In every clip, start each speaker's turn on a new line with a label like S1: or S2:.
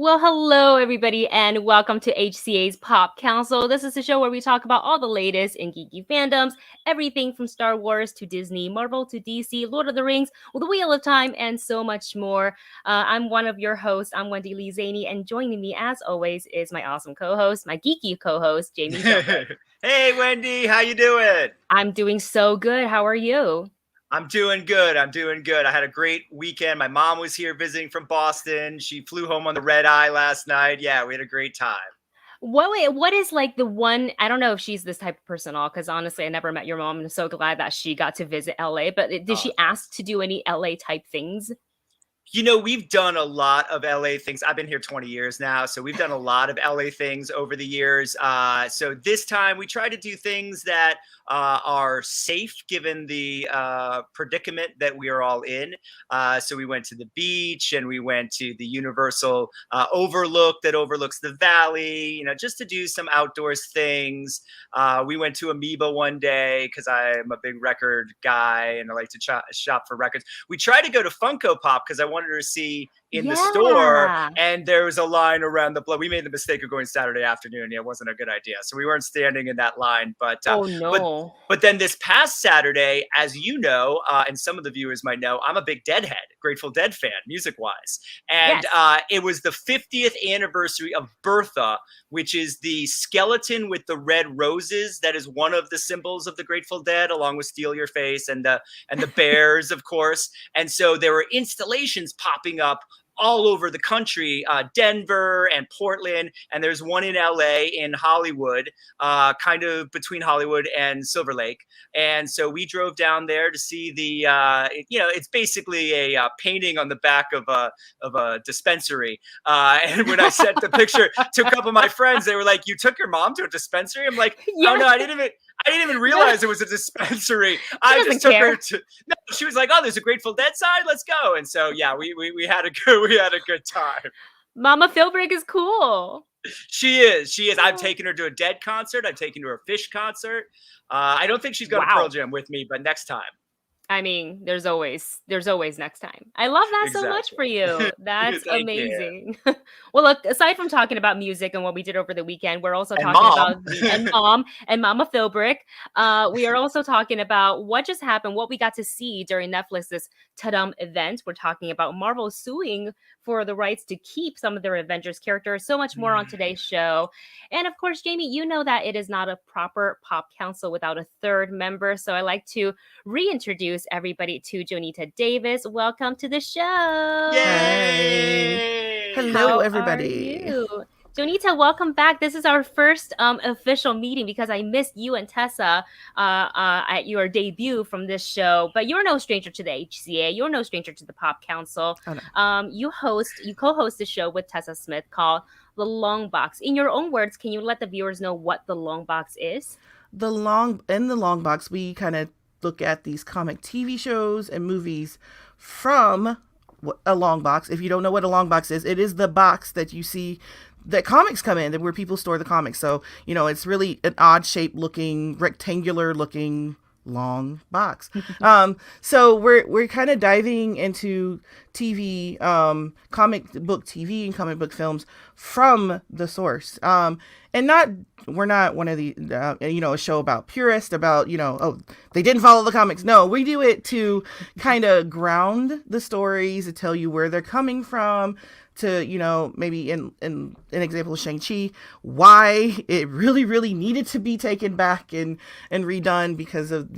S1: Well, hello, everybody, and welcome to HCA's Pop Council. This is a show where we talk about all the latest in geeky fandoms, everything from Star Wars to Disney, Marvel to DC, Lord of the Rings, The Wheel of Time, and so much more. I'm one of your hosts. I'm Wendy Lee Szany, and joining me, as always, is my awesome co-host, my geeky co-host, Jami Philbrick.
S2: Hey, Wendy, how you doing?
S1: I'm doing so good. How are you?
S2: I'm doing good. I had a great weekend. My mom was here visiting from Boston. She flew home on the red eye last night. Yeah, we had a great time.
S1: What is like the one? I don't know if she's this type of person, all because honestly, I never met your mom, and I'm so glad that she got to visit LA. But did she ask to do any LA type things?
S2: We've done a lot of LA things. I've been here 20 years now, so we've done a lot of LA things over the years. So this time we try to do things that are safe given the predicament that we are all in. So we went to the beach and we went to the Universal Overlook that overlooks the valley, just to do some outdoors things. We went to Amoeba one day because I'm a big record guy and I like to shop for records. We tried to go to Funko Pop because I wanted to see in the store, and there was a line around the block. We made the mistake of going Saturday afternoon. It wasn't a good idea, so we weren't standing in that line. But
S1: oh no!
S2: But then this past Saturday, as you know, and some of the viewers might know, I'm a big Deadhead, Grateful Dead fan, music-wise, and yes. It was the 50th anniversary of Bertha, which is the skeleton with the red roses. That is one of the symbols of the Grateful Dead, along with Steal Your Face and the bears, of course. And so there were installations popping up all over the country, Denver and Portland, and there's one in LA in Hollywood, kind of between Hollywood and Silver Lake. And so we drove down there to see the, it's basically a painting on the back of a dispensary. And when I sent the picture to a couple of my friends, they were like, "You took your mom to a dispensary?" I'm like, "Oh no, I didn't even realize it was a dispensary. I just took her to." No, she was like, "Oh, there's a Grateful Dead side. Let's go." And so yeah, we had a good time.
S1: Mama Philbrick is cool.
S2: She is. I've taken her to a Dead concert. I've taken her to a Fish concert. I don't think she's going to Pearl Jam with me, but next time.
S1: I mean, there's always next time. I love that so much for you. That's amazing. Well, look, aside from talking about music and what we did over the weekend, we're also talking about Mom and Mama Philbrick. We are also talking about what just happened, what we got to see during Netflix's TUDUM event. We're talking about Marvel suing for the rights to keep some of their Avengers characters. So much more on today's show. And of course, Jami, you know that it is not a proper pop council without a third member. So I like to reintroduce everybody to Jonita Davis. Welcome to the show.
S2: Yay!
S3: Hello, everybody.
S1: Jonita, welcome back. This is our first official meeting because I missed you and Tessa at your debut from this show. But you're no stranger to the HCA. You're no stranger to the Pop Council. Oh, no. You co-host a show with Tessa Smith called The Long Box. In your own words, can you let the viewers know what The Long Box is?
S3: In the Long Box, we kind of look at these comic TV shows and movies from a long box. If you don't know what a long box is, it is the box that you see that comics come in, where people store the comics. So, it's really an odd shaped looking, rectangular looking long box. So we're kind of diving into TV, comic book TV and comic book films from the source. And we're not one of the, a show about purists, about, they didn't follow the comics. No, we do it to kind of ground the stories, to tell you where they're coming from, to, maybe in an example of Shang-Chi, why it really, really needed to be taken back and redone because of,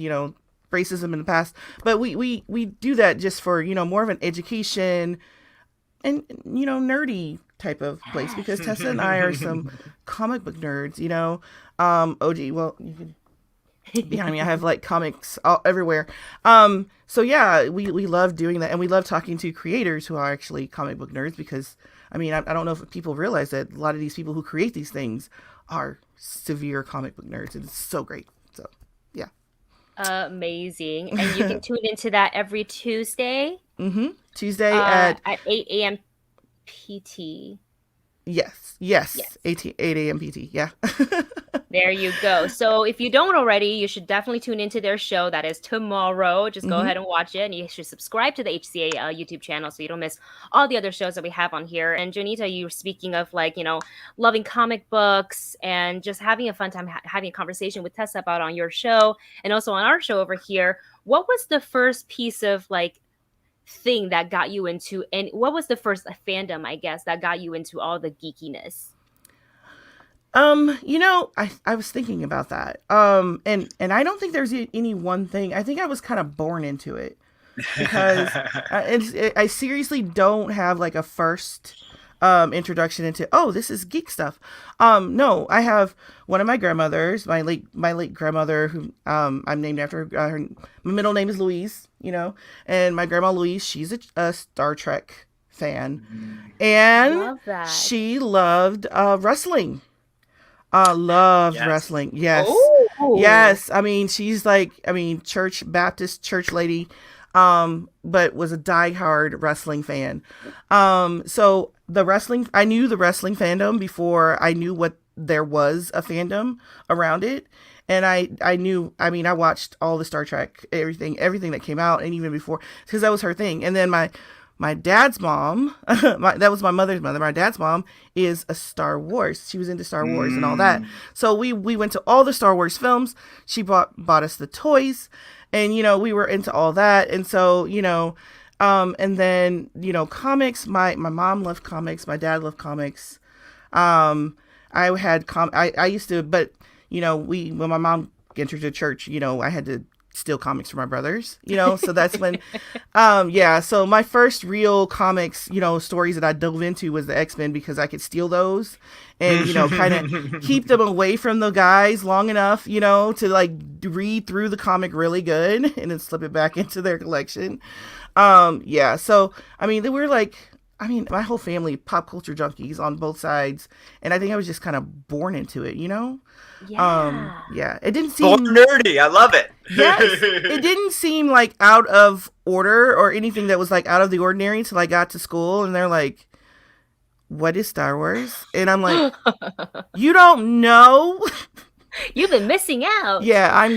S3: racism in the past. But we do that just for, more of an education and, nerdy type of place, because Tessa and I are some comic book nerds, OG, well, you can behind me, I have like comics everywhere. So yeah, we love doing that, and we love talking to creators who are actually comic book nerds, because I don't know if people realize that a lot of these people who create these things are severe comic book nerds, and it's so great. So yeah.
S1: Amazing. And you can tune into that every Tuesday.
S3: Tuesday at
S1: 8 a.m. PT.
S3: Yes. 8 a.m. PT. Yeah.
S1: There you go. So if you don't already, you should definitely tune into their show. That is tomorrow. Just go ahead and watch it. And you should subscribe to the HCA YouTube channel so you don't miss all the other shows that we have on here. And Jonita, you were speaking of like, loving comic books and just having a fun time having a conversation with Tessa about on your show and also on our show over here. What was the first piece of like thing that got you into, and what was the first fandom, I guess, that got you into all the geekiness?
S3: I was thinking about that. And I don't think there's any one thing. I think I was kind of born into it because I seriously don't have like a first introduction into, this is geek stuff. No, I have one of my grandmothers, my late grandmother, who I'm named after. My middle name is Louise, and my grandma Louise, she's a Star Trek fan, and she loved wrestling. Loved wrestling. Yes. Oh. Yes. I mean, she's Baptist church lady, but was a diehard wrestling fan. So I knew the wrestling fandom before I knew what there was a fandom around it. And I watched all the Star Trek, everything that came out, and even before, because that was her thing. And then my dad's mom, that was my mother's mother. My dad's mom is a Star Wars. She was into Star Wars and all that. So we went to all the Star Wars films. She bought us the toys, and we were into all that. And so and then comics. My mom loved comics. My dad loved comics. I used to, but when my mom entered the church, I had to steal comics from my brothers, so that's when, so my first real comics, stories that I dove into was the X-Men, because I could steal those and, kind of keep them away from the guys long enough, to like read through the comic really good and then slip it back into their collection. So, they were like, my whole family, pop culture junkies on both sides. And I think I was just kind of born into it, Yeah. It didn't seem
S2: born nerdy. I love it.
S3: Yes. It didn't seem like out of order or anything that was like out of the ordinary until I got to school, and they're like, "What is Star Wars?" And I'm like, "You don't know?
S1: You've been missing out."
S3: Yeah, I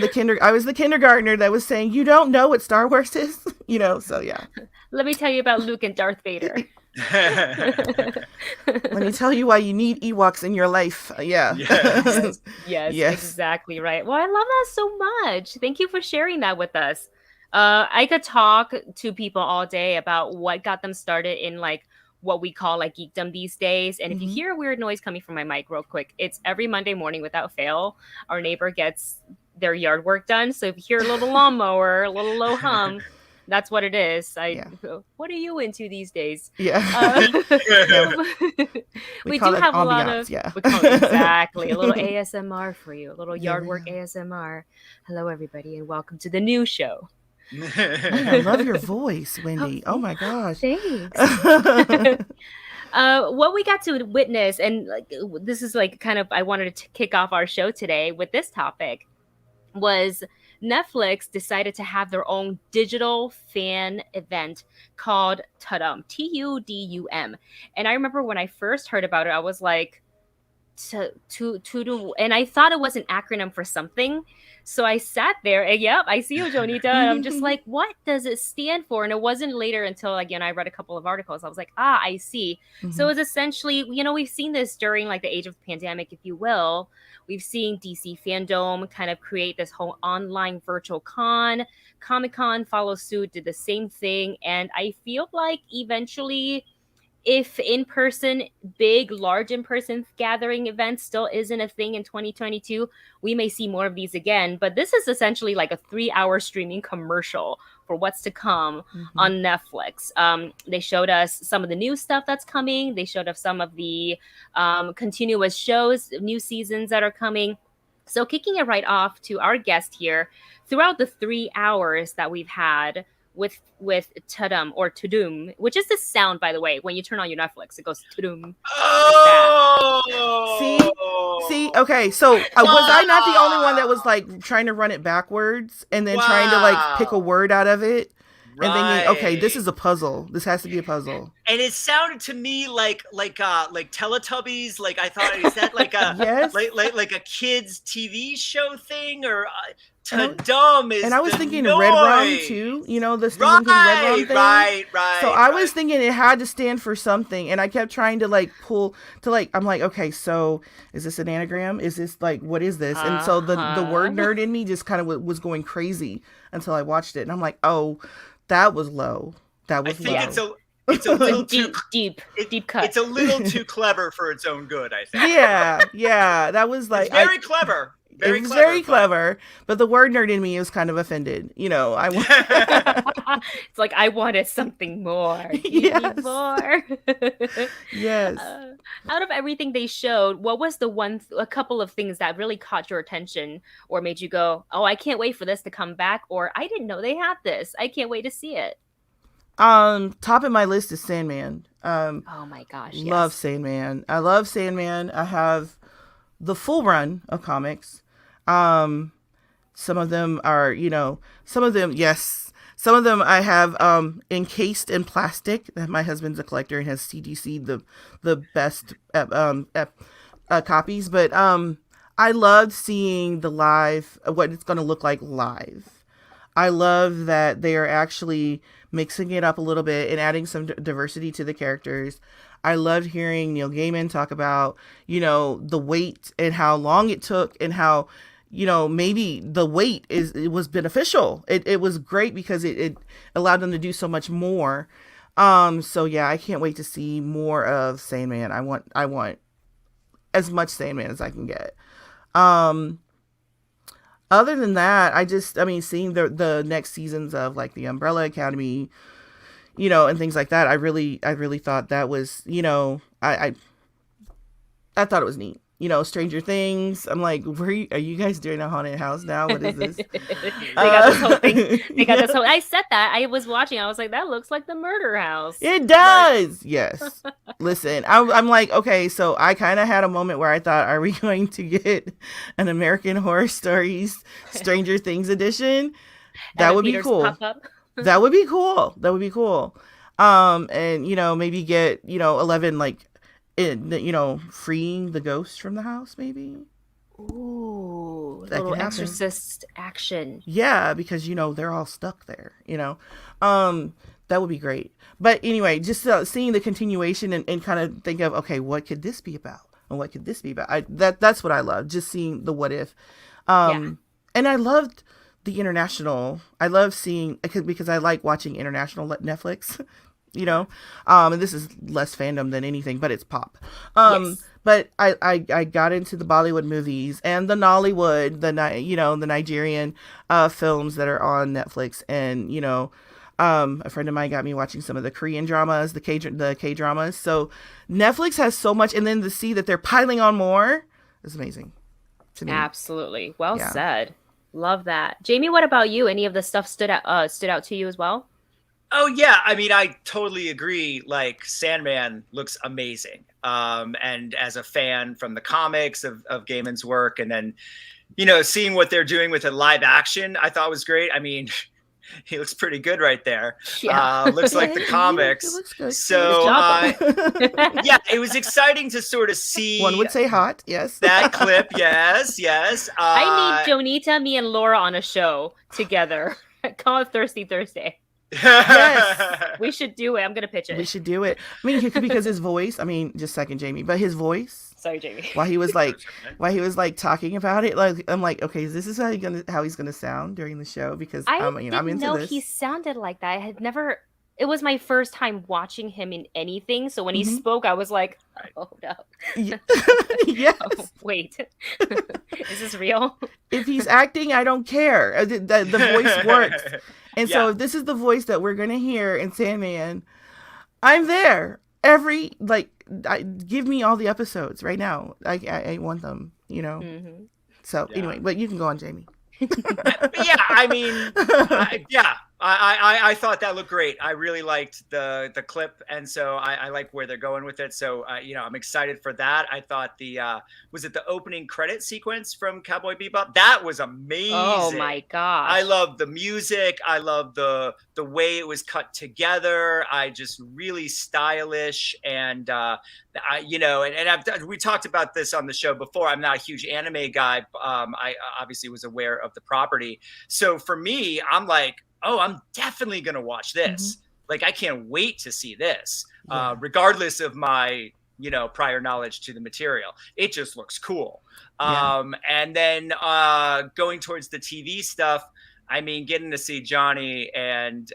S3: was the kindergartner that was saying, "You don't know what Star Wars is?" So yeah.
S1: Let me tell you about Luke and Darth Vader.
S3: Let me tell you why you need Ewoks in your life. Yeah.
S1: Yes, exactly right. Well, I love that so much. Thank you for sharing that with us. I could talk to people all day about what got them started in like what we call like geekdom these days. And if you hear a weird noise coming from my mic real quick, it's every Monday morning without fail. Our neighbor gets their yard work done. So if you hear a little lawnmower, a little low hum, that's what it is. What are you into these days?
S3: Yeah.
S1: We do have a lot of exactly a little ASMR for you, a little yard work ASMR. Hello, everybody, and welcome to the new show.
S3: I love your voice, Wendy. Oh my gosh.
S1: Thanks. What we got to witness, and like this is like kind of I wanted to kick off our show today with this topic, was Netflix decided to have their own digital fan event called TUDUM, TUDUM. And I remember when I first heard about it, I was like, TUDUM, and I thought it was an acronym for something. So I sat there and I see you, Jonita. And I'm just like, what does it stand for? And it wasn't later until, again, I read a couple of articles. I was like, I see. So it's essentially, we've seen this during like the age of the pandemic, if you will. We've seen DC Fandom kind of create this whole online virtual con. ComicCon follow suit, did the same thing. And I feel like eventually, if in-person, large in-person gathering events still isn't a thing in 2022, we may see more of these again. But this is essentially like a 3-hour streaming commercial for what's to come on Netflix. They showed us some of the new stuff that's coming. They showed us some of the continuous shows, new seasons that are coming. So kicking it right off to our guest here, throughout the 3 hours that we've had with TUDUM or TUDUM, which is the sound, by the way, when you turn on your Netflix, it goes TUDUM.
S3: Oh, see, okay. So was I not the only one that was like trying to run it backwards and then trying to like pick a word out of it and thinking, okay, this is a puzzle. This has to be a puzzle.
S2: And it sounded to me like Teletubbies. Like I thought, is that like a
S3: yes.
S2: like a kids TV show thing, or TUDUM is?
S3: And I was thinking
S2: noise.
S3: Red Rum too. You know, the Stephen King Red Rum thing.
S2: Right.
S3: So I was thinking it had to stand for something, and I kept trying to like pull to like. I'm like, okay, so is this an anagram? Is this like what is this? And so the word nerd in me just kind of was going crazy until I watched it, and I'm like, oh, that was low. That was low.
S2: It's a little
S1: deep cut.
S2: It's a little too clever for its own good, I think.
S3: Yeah. That was like
S2: it's very clever.
S3: Very clever, but the word nerd in me is kind of offended. You know,
S1: it's like I wanted something more. Give me more.
S3: Yes.
S1: Out of everything they showed, what was a couple of things that really caught your attention or made you go, "Oh, I can't wait for this to come back," or "I didn't know they had this. I can't wait to see it."
S3: Top of my list is Sandman.
S1: Oh my gosh, yes.
S3: Love Sandman. I love Sandman. I have the full run of comics. Some of them are, yes. Some of them I have encased in plastic. My husband's a collector and has CDC the best copies. But I loved seeing the live, what it's going to look like live. I love that they are actually mixing it up a little bit and adding some diversity to the characters. I loved hearing Neil Gaiman talk about, the wait and how long it took and how, maybe the wait it was beneficial. It was great because it allowed them to do so much more. So yeah, I can't wait to see more of Sandman. I want as much Sandman as I can get. Other than that, seeing the next seasons of like the Umbrella Academy, and things like that, I really thought that was, I thought it was neat. Stranger Things. I'm like, are you guys doing a haunted house now? What is this?
S1: They got this whole thing. I said that. I was watching. I was like, that looks like the murder house.
S3: It does. Right. Yes. Listen, I'm like, okay, so I kind of had a moment where I thought, are we going to get an American Horror Stories Stranger Things edition? That would be cool. That would be cool. And maybe get 11 like. Freeing the ghost from the house, maybe.
S1: Ooh, a little exorcist action.
S3: Yeah, because they're all stuck there. That would be great. But anyway, just seeing the continuation and kind of think of, okay, what could this be about? And what could this be about? That's what I love. Just seeing the what if. And I loved the international. I love seeing because I like watching international Netflix. And this is less fandom than anything, but it's pop.
S1: Yes.
S3: But I got into the Bollywood movies and the Nollywood, the Nigerian films that are on Netflix, and a friend of mine got me watching some of the Korean dramas, the K dramas. So Netflix has so much, and then to see that they're piling on more is amazing to me.
S1: Absolutely, well said. Love that, Jamie. What about you? Any of the stuff stood out to you as well?
S2: Oh yeah, I totally agree. Like Sandman looks amazing. And as a fan from the comics of Gaiman's work, and then, seeing what they're doing with a live action, I thought was great. He looks pretty good right there. Yeah. Looks like the comics.
S3: Looks good.
S2: So yeah, it was exciting to sort of see.
S3: One would say hot, yes.
S2: That clip, yes.
S1: I need Jonita, me, and Laura on a show together. Call it Thirsty Thursday.
S3: Yes,
S1: we should do it. I'm gonna pitch it.
S3: We should do it. Because his voice. Just second Jamie, but his voice.
S1: Sorry, Jamie.
S3: While he was like talking about it, like I'm like, okay, this is how he's gonna sound during the show, because I'm into
S1: know
S3: this.
S1: He sounded like that. I had never. It was my first time watching him in anything, so when he spoke, I was like, "Oh no!"
S3: Yes.
S1: Oh, wait, is this real?
S3: If he's acting, I don't care. The voice works, and so if this is the voice that we're gonna hear in Sandman, I'm there. Give me all the episodes right now. I want them. So anyway, but you can go on, Jamie.
S2: Yeah, I thought that looked great. I really liked the clip, and so I like where they're going with it. So I'm excited for that. I thought the was it the opening credit sequence from Cowboy Bebop? That was amazing.
S1: Oh my gosh!
S2: I love the music. I love the way it was cut together. I just really stylish, and we talked about this on the show before. I'm not a huge anime guy. I obviously was aware of the property, so for me, I'm like, oh, I'm definitely going to watch this. Like, I can't wait to see this, regardless of my, prior knowledge to the material. It just looks cool. And then going towards the TV stuff, I mean, getting to see Johnny and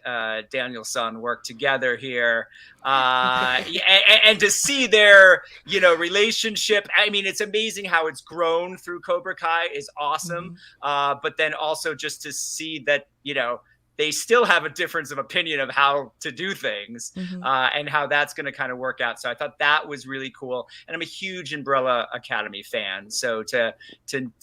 S2: Daniel's son work together here, and to see their, relationship. I mean, it's amazing how it's grown through Cobra Kai is awesome. But then also just to see that, they still have a difference of opinion of how to do things, and how that's going to kind of work out. So I thought that was really cool. And I'm a huge Umbrella Academy fan. So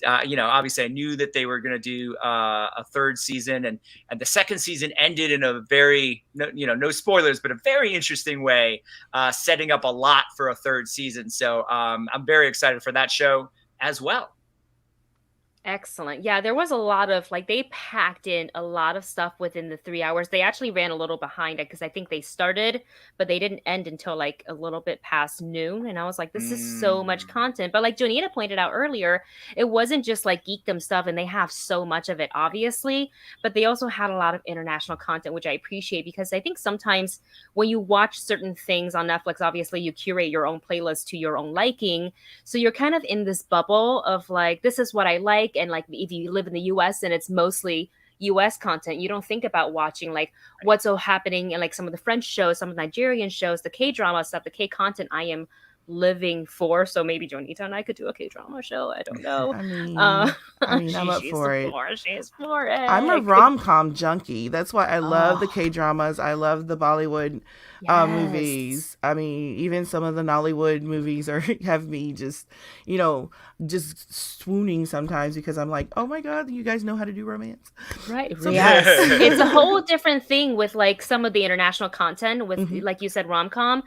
S2: obviously I knew that they were going to do a third season, and the second season ended in a very, no spoilers, but a very interesting way, setting up a lot for a third season. So I'm very excited for that show as well.
S1: Excellent. Yeah, there was a lot of they packed in a lot of stuff within the 3 hours. They actually ran a little behind it because I think they started, but they didn't end until a little bit past noon. And I was like, this is so much content. But like Jonita pointed out earlier, it wasn't just geekdom stuff, and they have so much of it, obviously, but they also had a lot of international content, which I appreciate, because I think sometimes when you watch certain things on Netflix, obviously you curate your own playlist to your own liking. So you're kind of in this bubble of this is what I like. And if you live in the US and it's mostly US content, you don't think about watching what's happening in some of the French shows, some of the Nigerian shows, the K-drama stuff, the K content I am living for. So maybe Jonita and I could do a K-drama show. I don't know.
S3: I mean, I'm up for it.
S1: She's for it.
S3: I'm a rom-com junkie. That's why I love the K-dramas. I love the Bollywood movies. I mean, even some of the Nollywood movies have me just swooning sometimes, because I'm like, oh my God, you guys know how to do romance.
S1: Right. Yes. It's a whole different thing with some of the international content with, like you said, rom-com.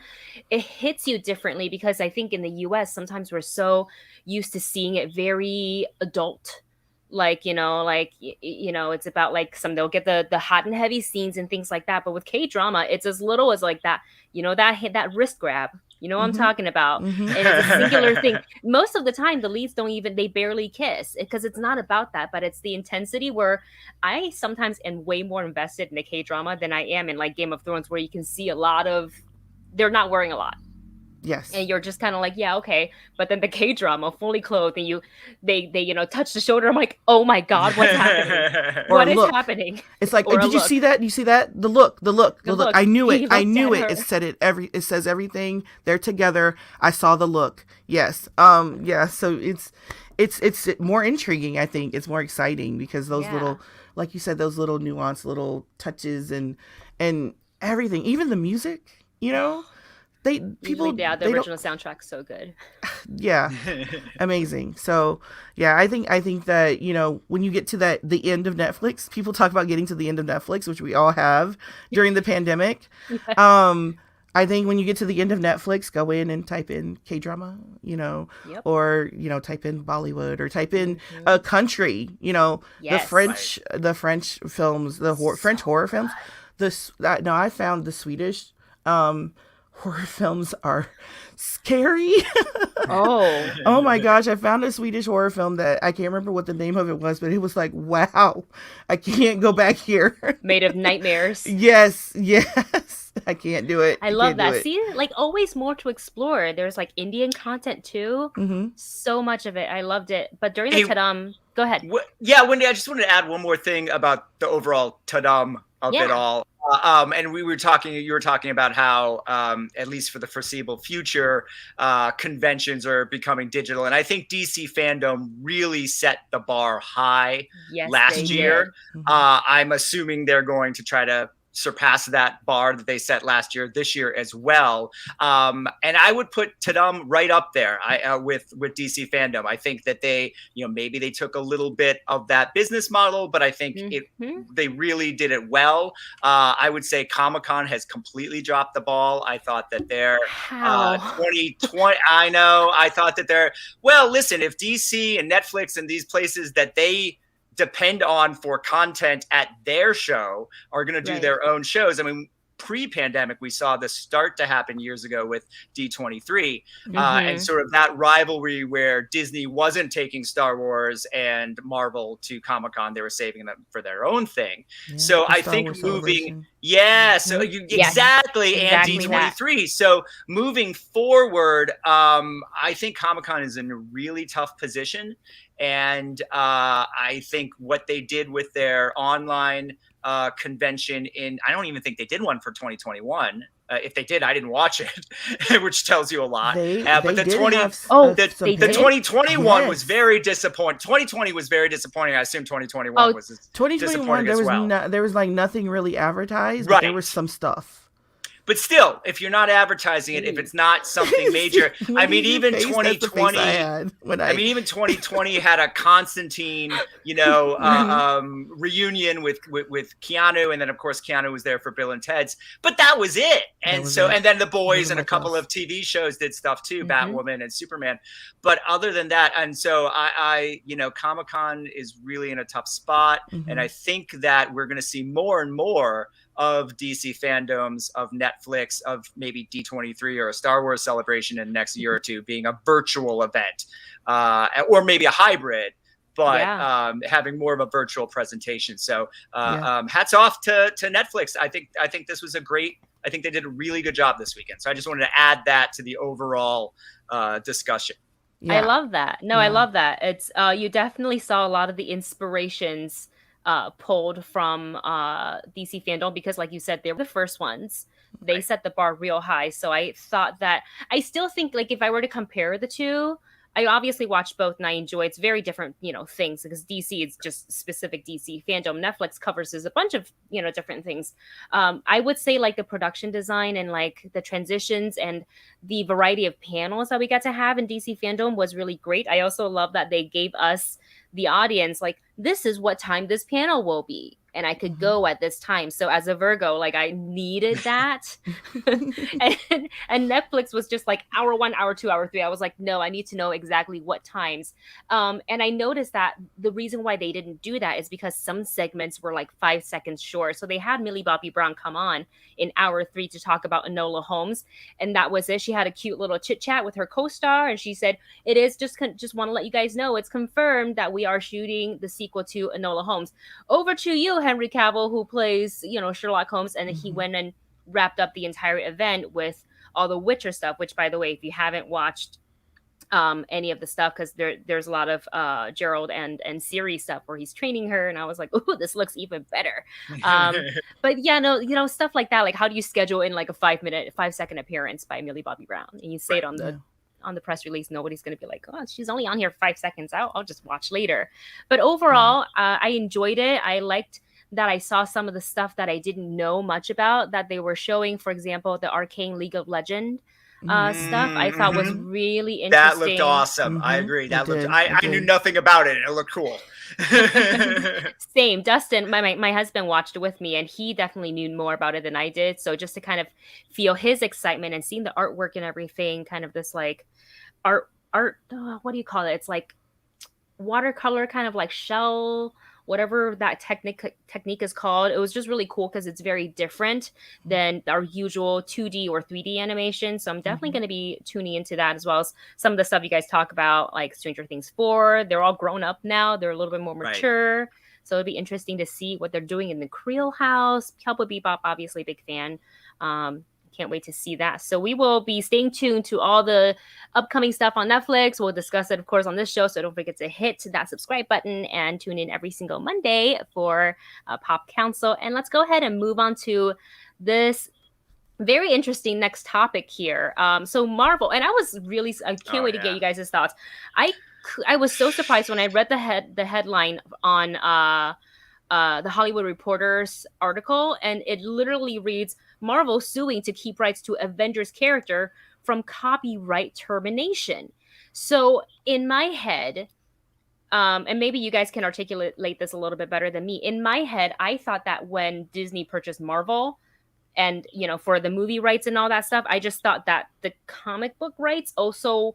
S1: It hits you differently, because I think in the US, sometimes we're so used to seeing it very adult. It's about they'll get the hot and heavy scenes and things like that. But with K-drama, it's as little as that, that wrist grab. What I'm talking about. And it's a singular thing. Most of the time, the leads they barely kiss, because it's not about that, but it's the intensity where I sometimes am way more invested in a K-drama than I am in Game of Thrones, where you can see a lot of, they're not wearing a lot.
S3: Yes.
S1: And you're just kind of yeah, okay. But then the K-drama, fully clothed, and they touch the shoulder. I'm like, oh my God, what's happening? What is happening?
S3: It's like, did you see that? You see that? The look. I knew it. It said it. It says everything. They're together. I saw the look. Yes. Yeah. So it's more intriguing. I think it's more exciting, because those little, like you said, those little nuanced little touches and everything, even the music, the
S1: original soundtrack's so good.
S3: Yeah. Amazing. So yeah, I think that, when you get to the end of Netflix, people talk about getting to the end of Netflix, which we all have during the pandemic. I think when you get to the end of Netflix, go in and type in K-drama, or, type in Bollywood, or type in a country, the French films, French horror films. I found the Swedish, horror films are scary. Oh my gosh, I found a Swedish horror film that I can't remember what the name of it was, but it was wow, I can't go back here.
S1: Made of nightmares.
S3: Yes, I can't do it.
S1: I love that. See, always more to explore. There's Indian content too. So much of it. I loved it. But during the TUDUM, go ahead.
S2: Wendy, I just wanted to add one more thing about the overall TUDUM of it all. And you were talking about how, at least for the foreseeable future, conventions are becoming digital. And I think DC Fandom really set the bar high last year. I'm assuming they're going to try to surpass that bar that they set last year, this year as well. And I would put TUDUM right up there with DC Fandom. I think that they, maybe they took a little bit of that business model, but I think they really did it well. I would say ComicCon has completely dropped the ball. I thought that their 2020, I thought that they're, well, listen, if DC and Netflix and these places that they depend on for content at their show are going to do their own shows. I mean, pre-pandemic, we saw this start to happen years ago with D23 and sort of that rivalry where Disney wasn't taking Star Wars and Marvel to Comic-Con. They were saving them for their own thing. Yeah, so I think moving, exactly, and D23. So moving forward, I think Comic-Con is in a really tough position. And I think what they did with their online convention I don't even think they did one for 2021. If they did, I didn't watch it, which tells you a lot. But the 2021 was very disappointing. 2020 was very disappointing. I assume 2021 was 2021.
S3: There was like nothing really advertised, but there was some stuff.
S2: But still, if you're not advertising it, if it's not something major, I mean, even 2020, even 2020 had a Constantine, reunion with Keanu, and then of course Keanu was there for Bill and Ted's, but that was it. And and then The Boys and a couple of TV shows did stuff too, Batwoman and Superman. But other than that, and so I Comic-Con is really in a tough spot, and I think that we're going to see more and more of DC fandoms, of Netflix, of maybe D23 or a Star Wars Celebration in the next year or two being a virtual event, or maybe a hybrid, but having more of a virtual presentation. So hats off to Netflix. I think this was I think they did a really good job this weekend. So I just wanted to add that to the overall discussion.
S1: Yeah. I love that. I love that. It's you definitely saw a lot of the inspirations pulled from DC Fandom, because like you said, they were the first ones. They set the bar real high. So I thought that, I still think, like, if I were to compare the two, I obviously watched both and I enjoy. It's very different, things, because DC is just specific DC Fandom. Netflix covers a bunch of, different things. I would say like the production design and like the transitions and the variety of panels that we got to have in DC Fandom was really great. I also love that they gave us, the audience, like, this is what time this panel will be, and I could go at this time. So as a Virgo, like, I needed that. and Netflix was just like hour 1, hour 2, hour 3. I was like, no, I need to know exactly what times. And I noticed that the reason why they didn't do that is because some segments were like 5 seconds short. So they had Millie Bobby Brown come on in hour 3 to talk about Enola Holmes, and that was it. She had a cute little chit chat with her co-star, and she said, "It is just want to let you guys know, it's confirmed that we are shooting the sequel to Enola Holmes. Over to you, Henry Cavill, who plays, Sherlock Holmes." And he went and wrapped up the entire event with all the Witcher stuff, which, by the way, if you haven't watched any of the stuff, because there's a lot of Gerald and Ciri stuff where he's training her, and I was like, ooh, this looks even better. But stuff like that, like, how do you schedule in like a 5-second appearance by Millie Bobby Brown, and you say it on the press release? Nobody's going to be like, oh, she's only on here 5 seconds. I'll just watch later. But overall, I enjoyed it. I liked that I saw some of the stuff that I didn't know much about that they were showing. For example, the Arcane League of Legend stuff I thought was really interesting.
S2: That looked awesome. I agree. I knew nothing about it. It looked cool.
S1: Same. Dustin, my husband, watched it with me, and he definitely knew more about it than I did. So just to kind of feel his excitement and seeing the artwork and everything, kind of this like art, what do you call it? It's like watercolor, kind of like shell, whatever that technique is called. It was just really cool because it's very different than our usual 2D or 3D animation. So I'm definitely going to be tuning into that, as well as some of the stuff you guys talk about, like Stranger Things 4. They're all grown up now. They're a little bit more mature. Right. So it'd be interesting to see what they're doing in the Creel house. Cowboy Bebop, obviously, big fan. Can't wait to see that. So we will be staying tuned to all the upcoming stuff on Netflix. We'll discuss it, of course, on this show. So don't forget to hit that subscribe button and tune in every single Monday for Pop Council. And let's go ahead and move on to this very interesting next topic here. So Marvel, and I can't wait to get you guys' thoughts. I was so surprised when I read the headline on the Hollywood Reporter's article, and it literally reads, Marvel suing to keep rights to Avengers character from copyright termination. So in my head, and maybe you guys can articulate this a little bit better than me. In my head, I thought that when Disney purchased Marvel, and for the movie rights and all that stuff, I just thought that the comic book rights also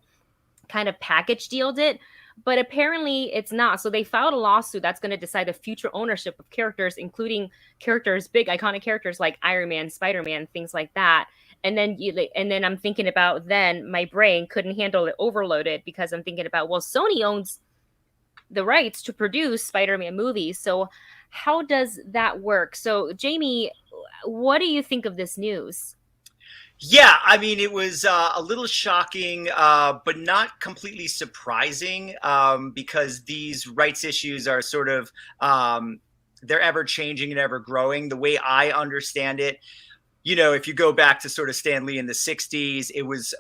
S1: kind of package dealed it, but apparently it's not. So they filed a lawsuit that's going to decide the future ownership of characters, including characters, big iconic characters like Iron Man, Spider-Man, things like that. And then I'm thinking about, then my brain couldn't handle it, overloaded, because I'm thinking about, well, Sony owns the rights to produce Spider-Man movies. So how does that work? So Jami, what do you think of this news?
S2: Yeah, I mean, it was a little shocking, but not completely surprising, because these rights issues are sort of, they're ever changing and ever growing. The way I understand it, if you go back to sort of Stan Lee in the 60s,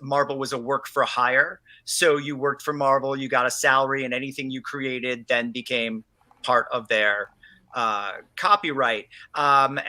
S2: Marvel was a work for hire. So you worked for Marvel, you got a salary, and anything you created then became part of their copyright. But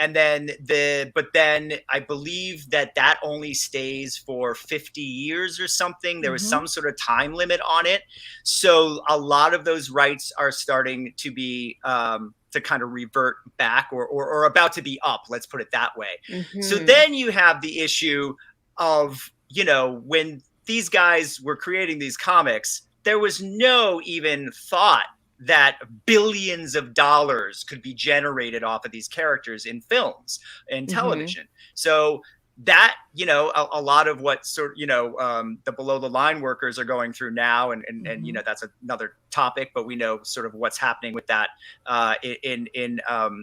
S2: then I believe that only stays for 50 years or something. There was some sort of time limit on it. So a lot of those rights are starting to be, to kind of revert back or about to be up. Let's put it that way. So then you have the issue of, when these guys were creating these comics, there was no even thought that billions of dollars could be generated off of these characters in films and television. So that, a lot of what sort of, the below the line workers are going through now, and that's another topic, but we know sort of what's happening with that in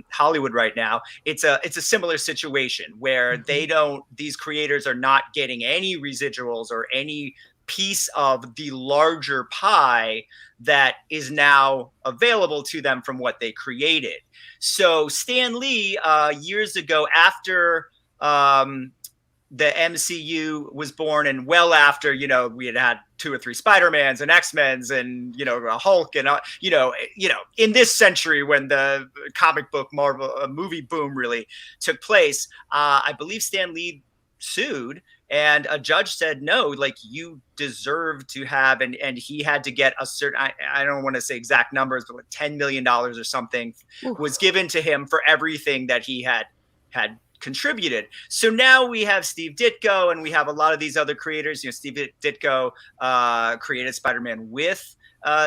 S2: Hollywood right now. It's a similar situation where these creators are not getting any residuals or any piece of the larger pie that is now available to them from what they created. So Stan Lee, years ago, after the MCU was born, and well after, we had 2 or 3 Spider-Mans and X-Men's and, a Hulk and, in this century when the comic book Marvel movie boom really took place, I believe Stan Lee sued, and a judge said, no, like, you deserve to have, and he had to get a certain, I don't want to say exact numbers, but like $10 million or something was given to him for everything that he had contributed. So now we have Steve Ditko, and we have a lot of these other creators. Steve Ditko created Spider-Man with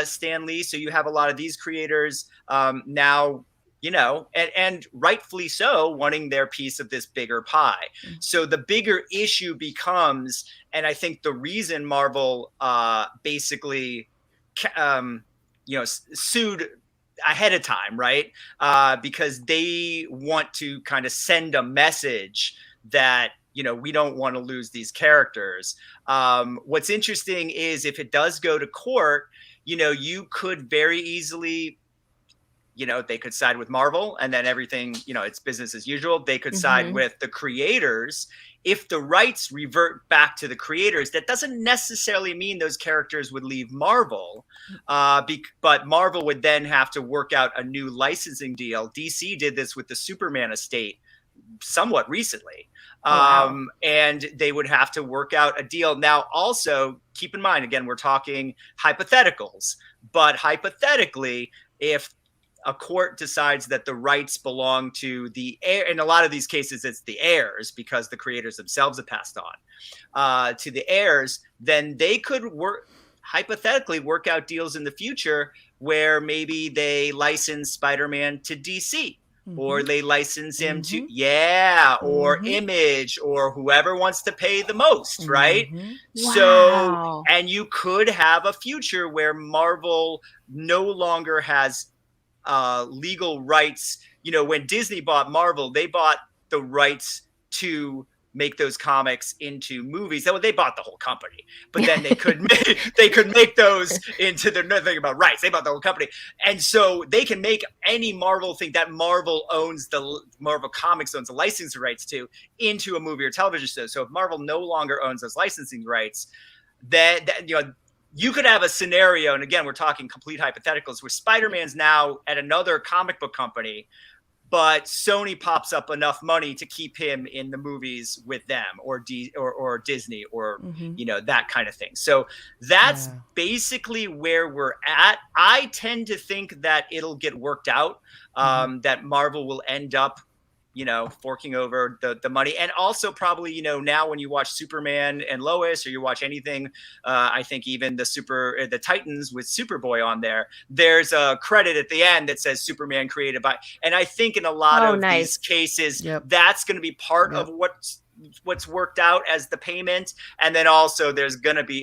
S2: Stan Lee. So you have a lot of these creators now, and rightfully so, wanting their piece of this bigger pie. So the bigger issue becomes, and I think the reason Marvel basically, sued ahead of time, right? Because they want to kind of send a message that, we don't want to lose these characters. What's interesting is if it does go to court, you could very easily, they could side with Marvel, and then everything, it's business as usual. They could side with the creators. If the rights revert back to the creators, that doesn't necessarily mean those characters would leave Marvel, but Marvel would then have to work out a new licensing deal. DC did this with the Superman estate somewhat recently. And they would have to work out a deal. Now, also keep in mind, again, we're talking hypotheticals, but hypothetically, if a court decides that the rights belong to the heir, in a lot of these cases, it's the heirs because the creators themselves have passed on to the heirs, then they could hypothetically work out deals in the future where maybe they license Spider-Man to DC. Or they license him to, or Image, or whoever wants to pay the most, right?
S1: Wow.
S2: So, and you could have a future where Marvel no longer has legal rights. When Disney bought Marvel, they bought the rights to make those comics into movies. They bought the whole company, but then they could make those into their nothing about rights. They bought the whole company, and so they can make any Marvel thing that Marvel owns, the Marvel Comics owns the licensing rights to, into a movie or television show. So if Marvel no longer owns those licensing rights, then you could have a scenario, and again, we're talking complete hypotheticals, where Spider-Man's now at another comic book company, but Sony pops up enough money to keep him in the movies with them, or Disney, or that kind of thing. So that's basically where we're at. I tend to think that it'll get worked out, that Marvel will end up forking over the money. And also probably, now when you watch Superman and Lois, or you watch anything, I think even the Titans with Superboy on there, there's a credit at the end that says Superman created by, and I think in a lot of these cases, that's going to be part of what's worked out as the payment. And then also there's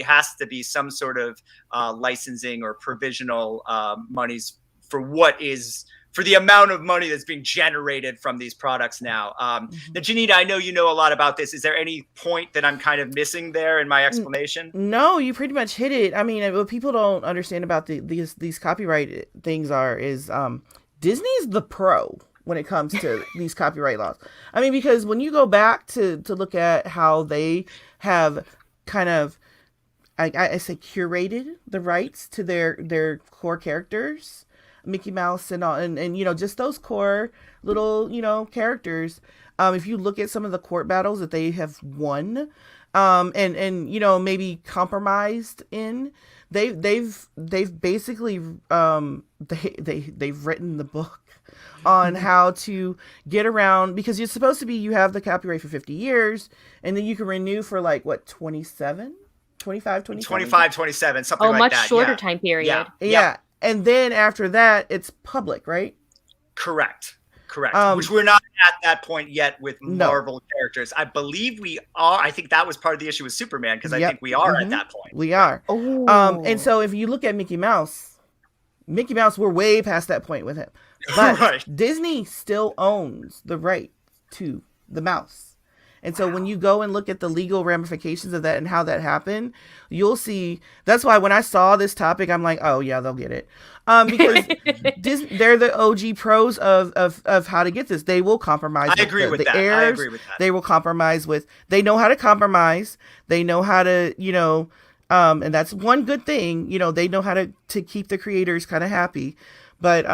S2: has to be some sort of licensing or provisional monies for the amount of money that's being generated from these products now. Now, Jonita, I know you know a lot about this. Is there any point that I'm kind of missing there in my explanation?
S3: No, you pretty much hit it. I mean, what people don't understand about these copyright things is Disney's the pro when it comes to these copyright laws. I mean, because when you go back to look at how they have kind of, I say, curated the rights to their core characters, Mickey Mouse and all, and just those core little characters. If you look at some of the court battles that they have won, and maybe compromised in, they've basically they've written the book on how to get around, because you're supposed to be, you have the copyright for 50 years, and then you can renew for 27, 25, 27?
S2: 25, 27, something like that.
S1: Much shorter time period.
S3: Yeah. And then after that, it's public, right?
S2: Correct. Which we're not at that point yet with Marvel characters. I believe we are. I think that was part of the issue with Superman, because I think we are at that point.
S3: We are. And so if you look at Mickey Mouse, we're way past that point with him. But Disney still owns the right to the mouse. And so when you go and look at the legal ramifications of that and how that happened, you'll see. That's why when I saw this topic, I'm like, oh yeah, they'll get it. Because they're the OG pros of how to get this. They will compromise.
S2: I agree with that.
S3: Heirs.
S2: I agree with that.
S3: They will compromise with. They know how to compromise. They know how to, and that's one good thing. They know how to keep the creators kind of happy. But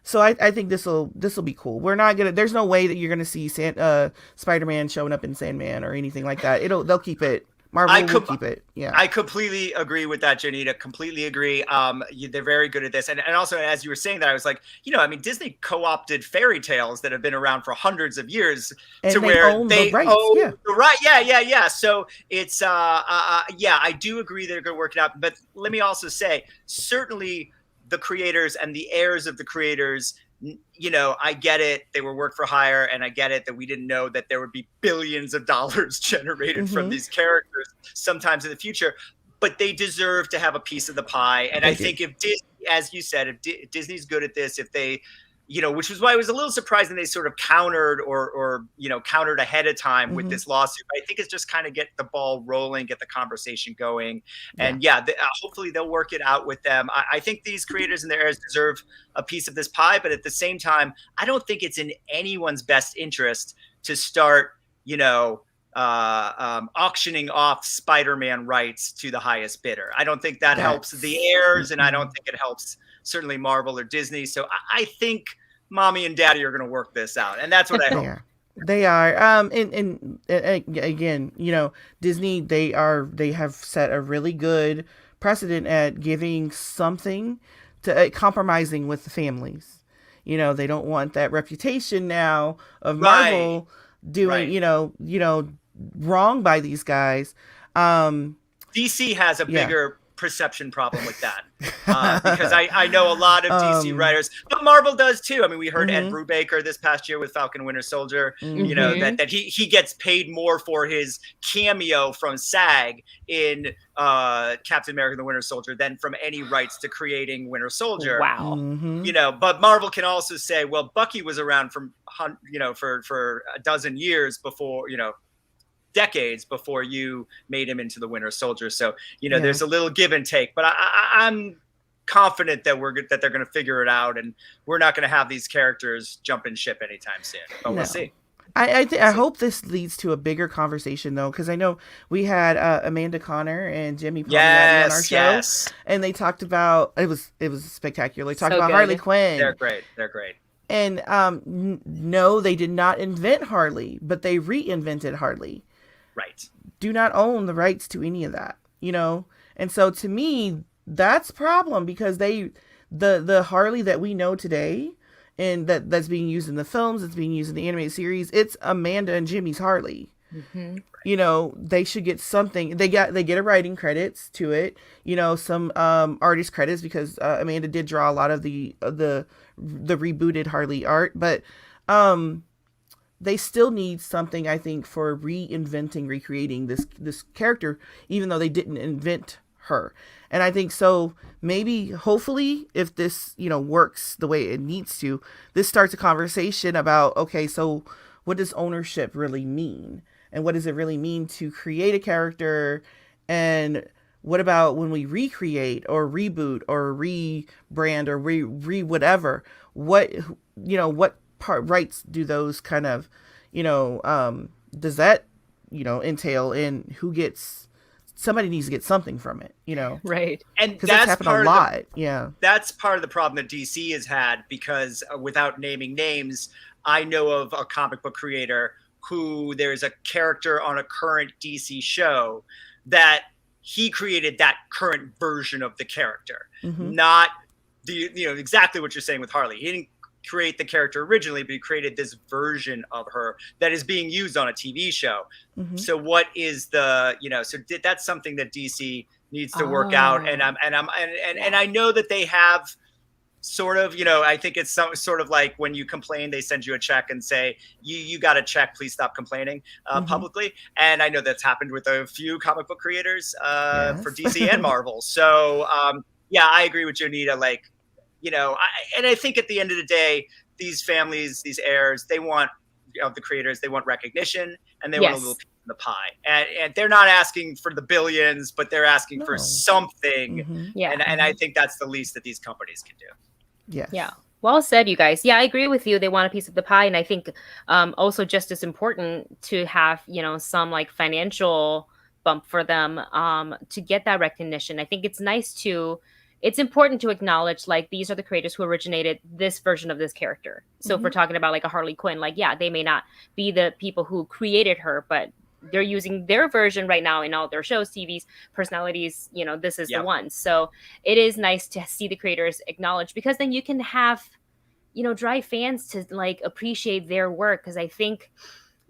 S3: so I think this will be cool. There's no way that you're gonna see Spider-Man showing up in Sandman or anything like that. They'll keep it. Marvel will keep it. Yeah,
S2: I completely agree with that, Jonita. Completely agree. They're very good at this, and also, as you were saying that, I was like, Disney co-opted fairy tales that have been around for hundreds of years,
S3: and
S2: to
S3: they
S2: where
S3: own
S2: they
S3: the rights.
S2: own the right. Yeah. So it's I do agree they're going to work it out, but let me also say, certainly the creators and the heirs of the creators, I get it. They were work for hire, and I get it that we didn't know that there would be billions of dollars generated from these characters sometimes in the future, but they deserve to have a piece of the pie. And I think if Disney, as you said, if Disney's good at this, if they, which was why I was a little surprised when they sort of countered or countered ahead of time with this lawsuit. I think it's just kind of get the ball rolling, get the conversation going. And hopefully they'll work it out with them. I think these creators and their heirs deserve a piece of this pie, but at the same time, I don't think it's in anyone's best interest to start, auctioning off Spider-Man rights to the highest bidder. I don't think that helps the heirs, and I don't think it helps certainly Marvel or Disney. So I think mommy and daddy are going to work this out, and that's what I hope.
S3: They are. And again, Disney, they have set a really good precedent at giving something to compromising with the families. They don't want that reputation now of Marvel doing, wrong by these guys.
S2: DC has a bigger perception problem with that, because I know a lot of DC writers, but Marvel does too. I mean, we heard Ed Brubaker this past year with Falcon and Winter Soldier, that he gets paid more for his cameo from SAG in Captain America: The Winter Soldier than from any rights to creating Winter Soldier.
S1: Wow.
S2: But Marvel can also say, well, Bucky was around for a dozen years before, decades before you made him into the Winter Soldier. So, there's a little give and take, but I'm confident that they're going to figure it out, and we're not going to have these characters jump in ship anytime soon, but we'll see.
S3: I hope this leads to a bigger conversation though, because I know we had Amanda Connor and Jami on our show, and they talked about it was spectacular. They talked about Harley Quinn.
S2: They're great.
S3: And no, they did not invent Harley, but they reinvented Harley.
S2: Right.
S3: Do not own the rights to any of that, you know. And so to me, that's a problem, because the Harley that we know today, and that's being used in the films, it's being used in the animated series, it's Amanda and Jimmy's Harley.
S1: Mm-hmm.
S3: You know, they should get something. They get a writing credits to it, you know, some artist credits, because Amanda did draw a lot of the rebooted Harley art, but they still need something, I think, for recreating this character, even though they didn't invent her. And I think so, maybe, hopefully, if this, you know, works the way it needs to, this starts a conversation about, okay, so what does ownership really mean? And what does it really mean to create a character? And what about when we recreate or reboot or rebrand or re whatever? What, you know, what part rights do those kind of, you know, does that, you know, entail, in who gets? Somebody needs to get something from it, you know?
S1: Right.
S2: And
S3: that's happened a lot.
S2: That's part of the problem that DC has had, because without naming names, I know of a comic book creator who there's a character on a current DC show that he created that current version of the character, not the, you know, exactly what you're saying with Harley. He didn't create the character originally, but he created this version of her that is being used on a TV show. So what is the, you know, so that's something that DC needs to work out. And I know that they have sort of, you know, I think it's some sort of like when you complain, they send you a check and say, you got a check, please stop complaining publicly. And I know that's happened with a few comic book creators for DC and Marvel. So yeah, I agree with Jonita. Like, you know, I think at the end of the day, these families, these heirs, they want, the creators, they want recognition, and they want a little piece in the pie. And they're not asking for the billions, but they're asking for something. And I think that's the least that these companies can do.
S1: Yeah. Well said, you guys. Yeah, I agree with you. They want a piece of the pie. And I think also just as important to have, you know, some like financial bump for them to get that recognition. I think it's it's important to acknowledge, like, these are the creators who originated this version of this character. So if we're talking about like a Harley Quinn, like, yeah, they may not be the people who created her, but they're using their version right now in all their shows, TVs, personalities, you know, this is the one. So it is nice to see the creators acknowledged, because then you can have, you know, drive fans to like appreciate their work. Because I think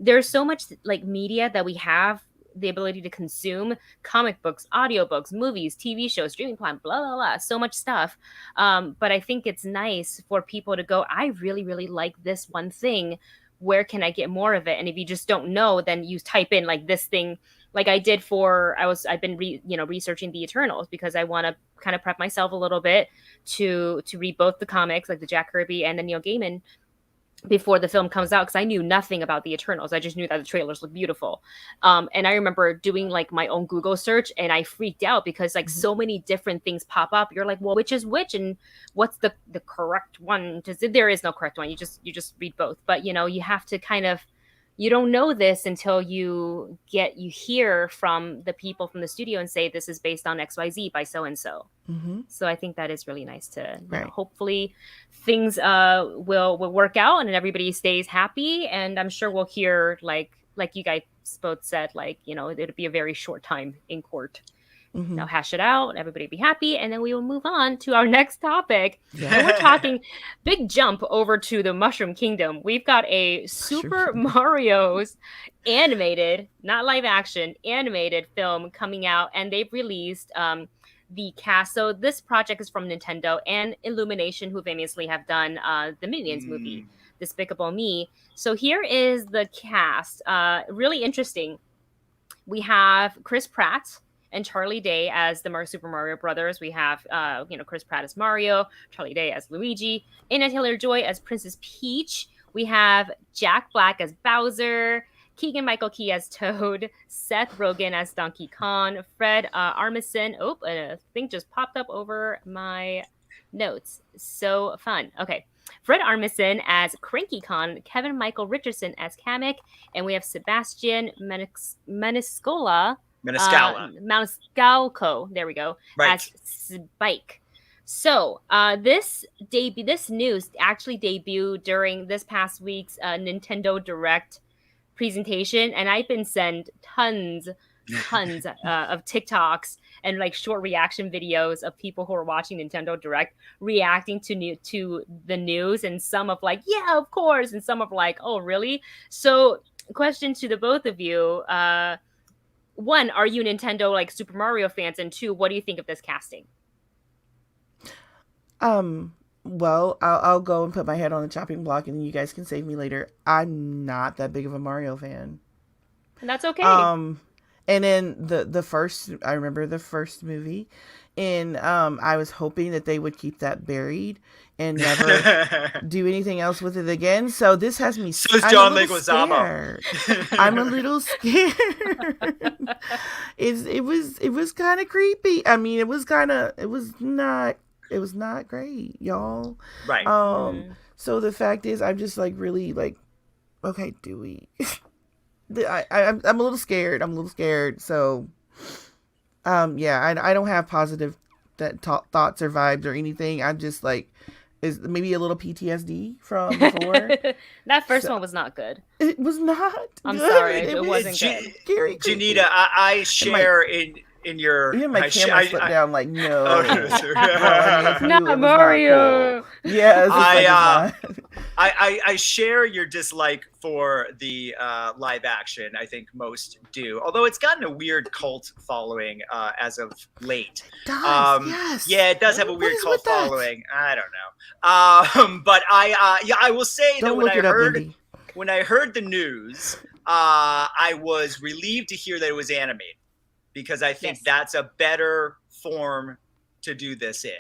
S1: there's so much like media that we have the ability to consume: comic books, audiobooks, movies, TV shows, streaming plan, blah, blah, blah, so much stuff. But I think it's nice for people to go, I really, really like this one thing. Where can I get more of it? And if you just don't know, then you type in like this thing, like I did I've been researching the Eternals, because I want to kind of prep myself a little bit to read both the comics, like the Jack Kirby and the Neil Gaiman, before the film comes out, because I knew nothing about the Eternals. I just knew that the trailers looked beautiful. And I remember doing like my own Google search, and I freaked out because like so many different things pop up. You're like, well, which is which, and what's the correct one? Because there is no correct one. You just read both. But you know, you have to kind of, you don't know this until you hear from the people from the studio and say, this is based on XYZ by so-and-so. So I think that is really nice to, you know, hopefully things will work out and everybody stays happy. And I'm sure we'll hear like you guys both said, like, you know, it'll be a very short time in court. Now hash it out, everybody be happy, and then we will move on to our next topic. And we're talking big jump over to the Mushroom Kingdom. We've got a Super Mario's animated, not live action, animated film coming out, and they've released the cast. So this project is from Nintendo and Illumination, who famously have done the Minions movie, Despicable Me. So here is the cast. Really interesting. We have Chris Pratt and Charlie Day as the Super Mario Brothers. We have, Chris Pratt as Mario, Charlie Day as Luigi, Anya Taylor-Joy as Princess Peach. We have Jack Black as Bowser, Keegan-Michael Key as Toad, Seth Rogen as Donkey Kong, Fred Armisen. A thing just popped up over my Notes. So fun. Okay. Fred Armisen as Cranky Khan, Kevin Michael Richardson as Kamek, and we have Sebastian Maniscalco. Maniscalco, there we go, as Spike. So this news actually debuted during this past week's Nintendo Direct presentation, and I've been sent tons of TikToks and like short reaction videos of people who are watching Nintendo Direct reacting to the news, and some of like, yeah, of course, and some of like, oh, really? So question to the both of you, one, are you Nintendo like Super Mario fans, and two, what do you think of this casting?
S3: Well, I'll go and put my head on the chopping block, and you guys can save me later. I'm not that big of a Mario fan.
S1: And that's okay.
S3: And then the first, I remember the first movie, and I was hoping that they would keep that buried and never do anything else with it again. So this has me.
S2: So is John Leguizamo.
S3: I'm a little scared. It was kind of creepy. I mean, it was not great, y'all.
S2: Right.
S3: So the fact is, I'm just like really like, okay, do we? I'm a little scared. So, yeah, I don't have positive thoughts or vibes or anything. I'm just like, is maybe a little PTSD from before.
S1: That first one was not good.
S3: It was not.
S1: I'm sorry, it wasn't good.
S3: Scary,
S2: Jonita, I share in your.
S3: Even my camera slipped down. Like, no,
S1: not Mario.
S3: Not cool. Yes,
S2: I share your dislike for the live action. I think most do, although it's gotten a weird cult following as of late.
S3: Yes.
S2: Yeah, it does have a weird cult following. I don't know. But I will say that when I heard the news, I was relieved to hear that it was animated, because I think that's a better form to do this in.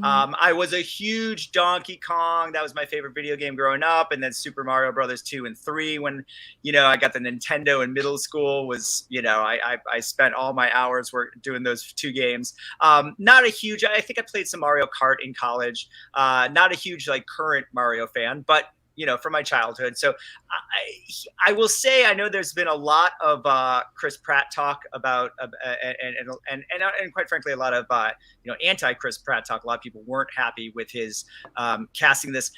S2: I was a huge Donkey Kong. That was my favorite video game growing up. And then Super Mario Brothers 2 and 3, when, I got the Nintendo in middle school, was, I spent all my hours doing those two games. Not a huge, I think I played some Mario Kart in college. Not a huge, like, current Mario fan, but from my childhood. So I will say, I know there's been a lot of Chris Pratt talk about, and quite frankly, a lot of anti-Chris Pratt talk. A lot of people weren't happy with his casting this.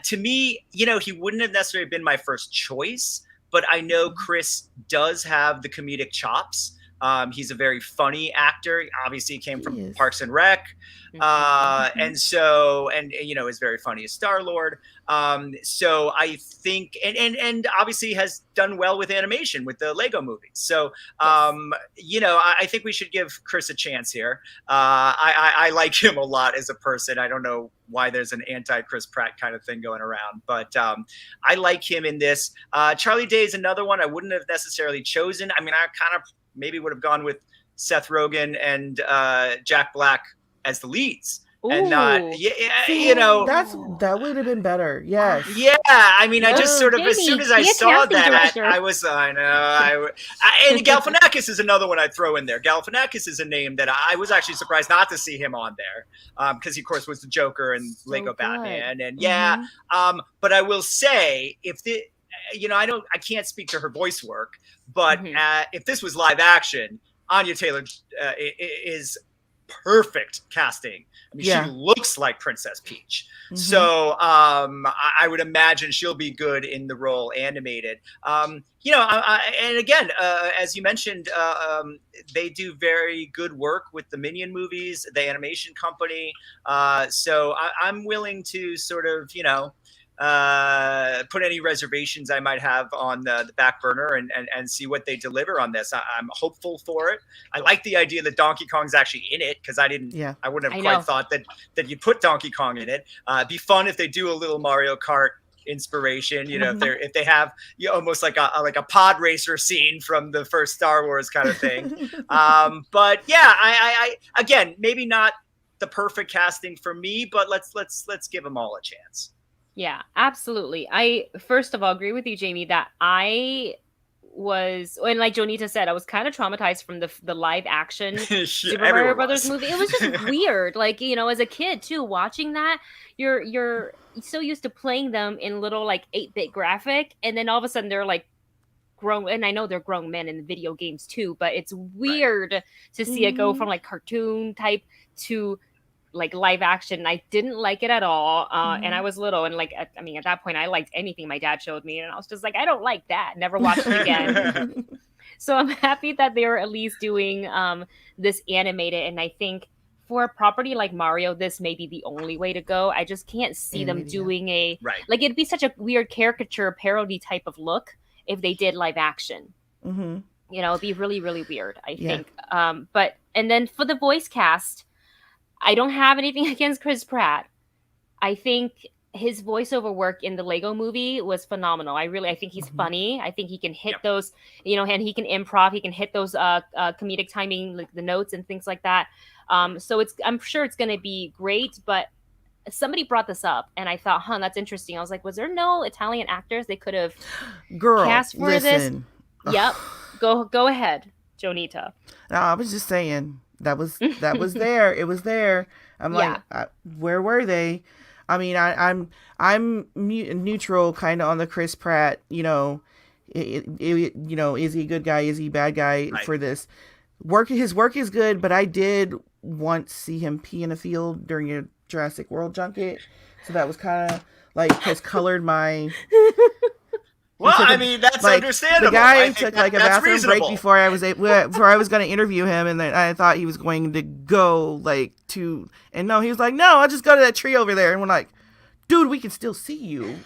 S2: To me, he wouldn't have necessarily been my first choice, but I know Chris does have the comedic chops. He's a very funny actor. Obviously, he came from Parks and Rec. And is very funny as Star-Lord. So I think, and obviously has done well with animation with the Lego movies. So, I think we should give Chris a chance here. I like him a lot as a person. I don't know why there's an anti-Chris Pratt kind of thing going around, but I like him in this. Charlie Day is another one I wouldn't have necessarily chosen. I mean, I kind of maybe would have gone with Seth Rogen and Jack Black as the leads. Ooh. And that
S3: would have been better. Yes.
S2: Yeah. I mean, I just sort of, Jami, as soon as I saw that, and Galifianakis is another one I'd throw in there. Galifianakis is a name that I was actually surprised not to see him on there. Because he, of course, was the Joker in Lego Batman. And but I will say, if I can't speak to her voice work, but if this was live action, Anya Taylor is perfect casting. I mean, she looks like Princess Peach. So I would imagine she'll be good in the role animated. And again, as you mentioned, they do very good work with the Minion movies, the animation company. So I'm willing to sort of, put any reservations I might have on the back burner and see what they deliver on this. I'm hopeful for it. I like the idea that Donkey Kong's actually in it, because I wouldn't have quite thought that you'd put Donkey Kong in it. It'd be fun if they do a little Mario Kart inspiration, if they have almost like a pod racer scene from the first Star Wars kind of thing. But yeah, I again, maybe not the perfect casting for me, but let's give them all a chance.
S1: Yeah, absolutely. I first of all agree with you, Jami, that I was, and like Jonita said, I was kind of traumatized from the live action Super
S2: Everyone
S1: Mario Brothers
S2: was.
S1: movie. It was just weird. Like, you know, as a kid too, watching that, you're so used to playing them in little like 8-bit graphic, and then all of a sudden they're like grown, and I know they're grown men in the video games too, but it's weird to see it go from like cartoon type to like live action. I didn't like it at all, and I was little, and like I mean, at that point, I liked anything my dad showed me, and I was just like, I don't like that. Never watched it again. So I'm happy that they were at least doing this animated, and I think for a property like Mario, this may be the only way to go. I just can't see them doing a like, it'd be such a weird caricature parody type of look if they did live action. You know, it'd be really, really weird, I think. But and then for the voice cast, I don't have anything against Chris Pratt. I think his voiceover work in the Lego movie was phenomenal. I think he's funny. I think he can hit those, you know, and he can improv. He can hit those comedic timing, like the notes and things like that. So I'm sure it's going to be great, but somebody brought this up and I thought, that's interesting. I was like, was there no Italian actors they could have cast for this? Yep. Go ahead, Jonita.
S3: No, I was just saying that was there. It was there. I'm like, where were they? I mean, I'm neutral kind of on the Chris Pratt, you know, you know, is he a good guy? Is he a bad guy for this work? His work is good, but I did once see him pee in a field during a Jurassic World junket. So that was kind of like, has colored my...
S2: Well, I mean, that's like, understandable.
S3: The guy took like a bathroom break before I was going to interview him, and then I thought he was going to go like to, and no, he was like, no, I'll just go to that tree over there, and we're like, dude, we can still see you.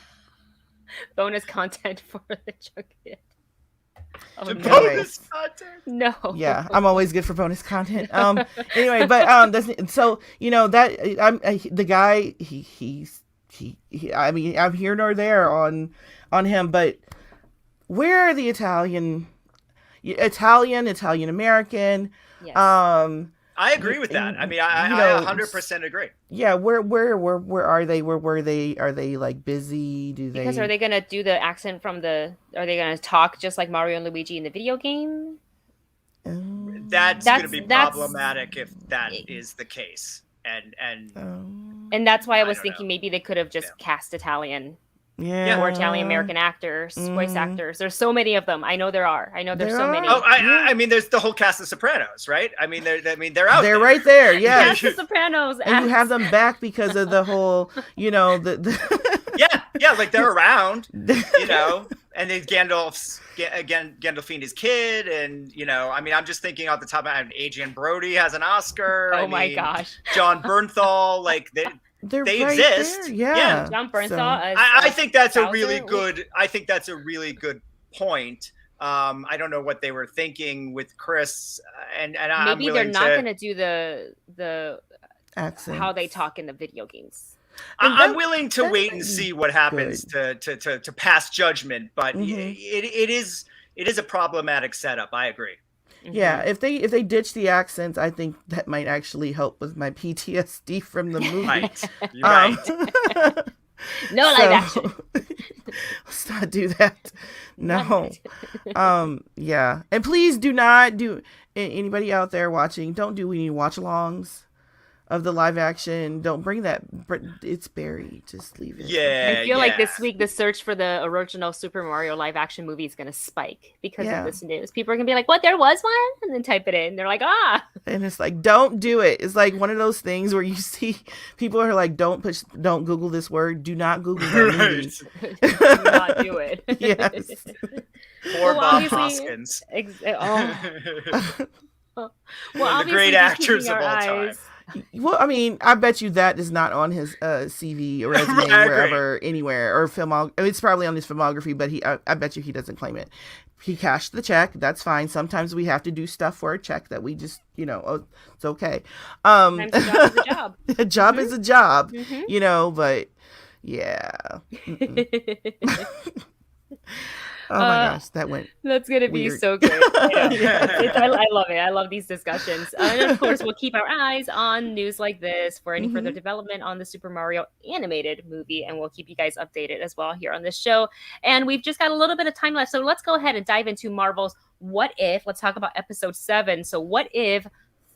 S1: Bonus content for the junket.
S2: Oh, bonus content?
S1: No.
S3: Yeah, I'm always good for bonus content. Anyway, but that's, so you know that the guy he's I mean, I'm here nor there on him, but where are the Italian American?
S1: Yes.
S2: I agree with that. I mean, I 100% agree.
S3: Yeah, where are they? Where were they? Are they like busy?
S1: Because are they gonna do the accent from the? Are they gonna talk just like Mario and Luigi in the video game?
S2: That's gonna be problematic if that is the case,
S1: and that's why I was thinking maybe they could have just cast Italian.
S3: Yeah.
S1: Or Italian American actors, voice actors. There's so many of them. I know there are. There's so many.
S2: Oh, I mean, there's the whole cast of Sopranos, right? I mean, they're out.
S3: They're right there. Yeah.
S1: Cast of Sopranos.
S3: And you have them back because of the whole, you know,
S2: yeah, like they're around, you know, and then Gandolfini's kid, and you know, I mean, I'm just thinking off the top of my head, Adrian Brody has an Oscar.
S1: Oh my gosh.
S2: John Bernthal, like they
S3: right
S2: exist.
S3: There. Yeah.
S1: John Bernthal.
S3: So,
S2: I think that's a really good. I think that's a really good point. I don't know what they were thinking with Chris, and
S1: maybe they're not going to do the
S3: accents,
S1: how they talk in the video games.
S2: I'm willing to wait and see what happens to pass judgment, but it is a problematic setup. I agree.
S3: Yeah, if they ditch the accents, I think that might actually help with my PTSD from the movie.
S2: Right.
S1: No live action.
S3: Let's not do that. No. Yeah. And please do not do, anybody out there watching, don't do any watch-alongs of the live action. Don't bring that. It's buried. Just leave it.
S2: Yeah.
S1: I feel like this week the search for the original Super Mario live action movie is going to spike because of this news. People are going to be like, what, there was one? And then type it in. They're like,
S3: And it's like, don't do it. It's like one of those things where you see people are like, don't Google this word. Do not Google that movie.
S1: Do not do it.
S3: Yes.
S2: Poor Bob Hoskins.
S1: Well,
S2: one of the great actors of all time.
S3: Well, I mean, I bet you that is not on his CV or resume wherever, anywhere, or it's probably on his filmography, but I bet you he doesn't claim it. He cashed the check. That's fine. Sometimes we have to do stuff for a check that we just, you know, it's okay.
S1: Sometimes a job is a job.
S3: A job is a job, you know, but yeah. Oh my gosh, that went
S1: That's gonna be
S3: weird.
S1: so great. I love it. I love these discussions. And of course, we'll keep our eyes on news like this for any further development on the Super Mario animated movie, and we'll keep you guys updated as well here on this show. And we've just got a little bit of time left, so let's go ahead and dive into Marvel's What If. Let's talk about episode 7. So, what if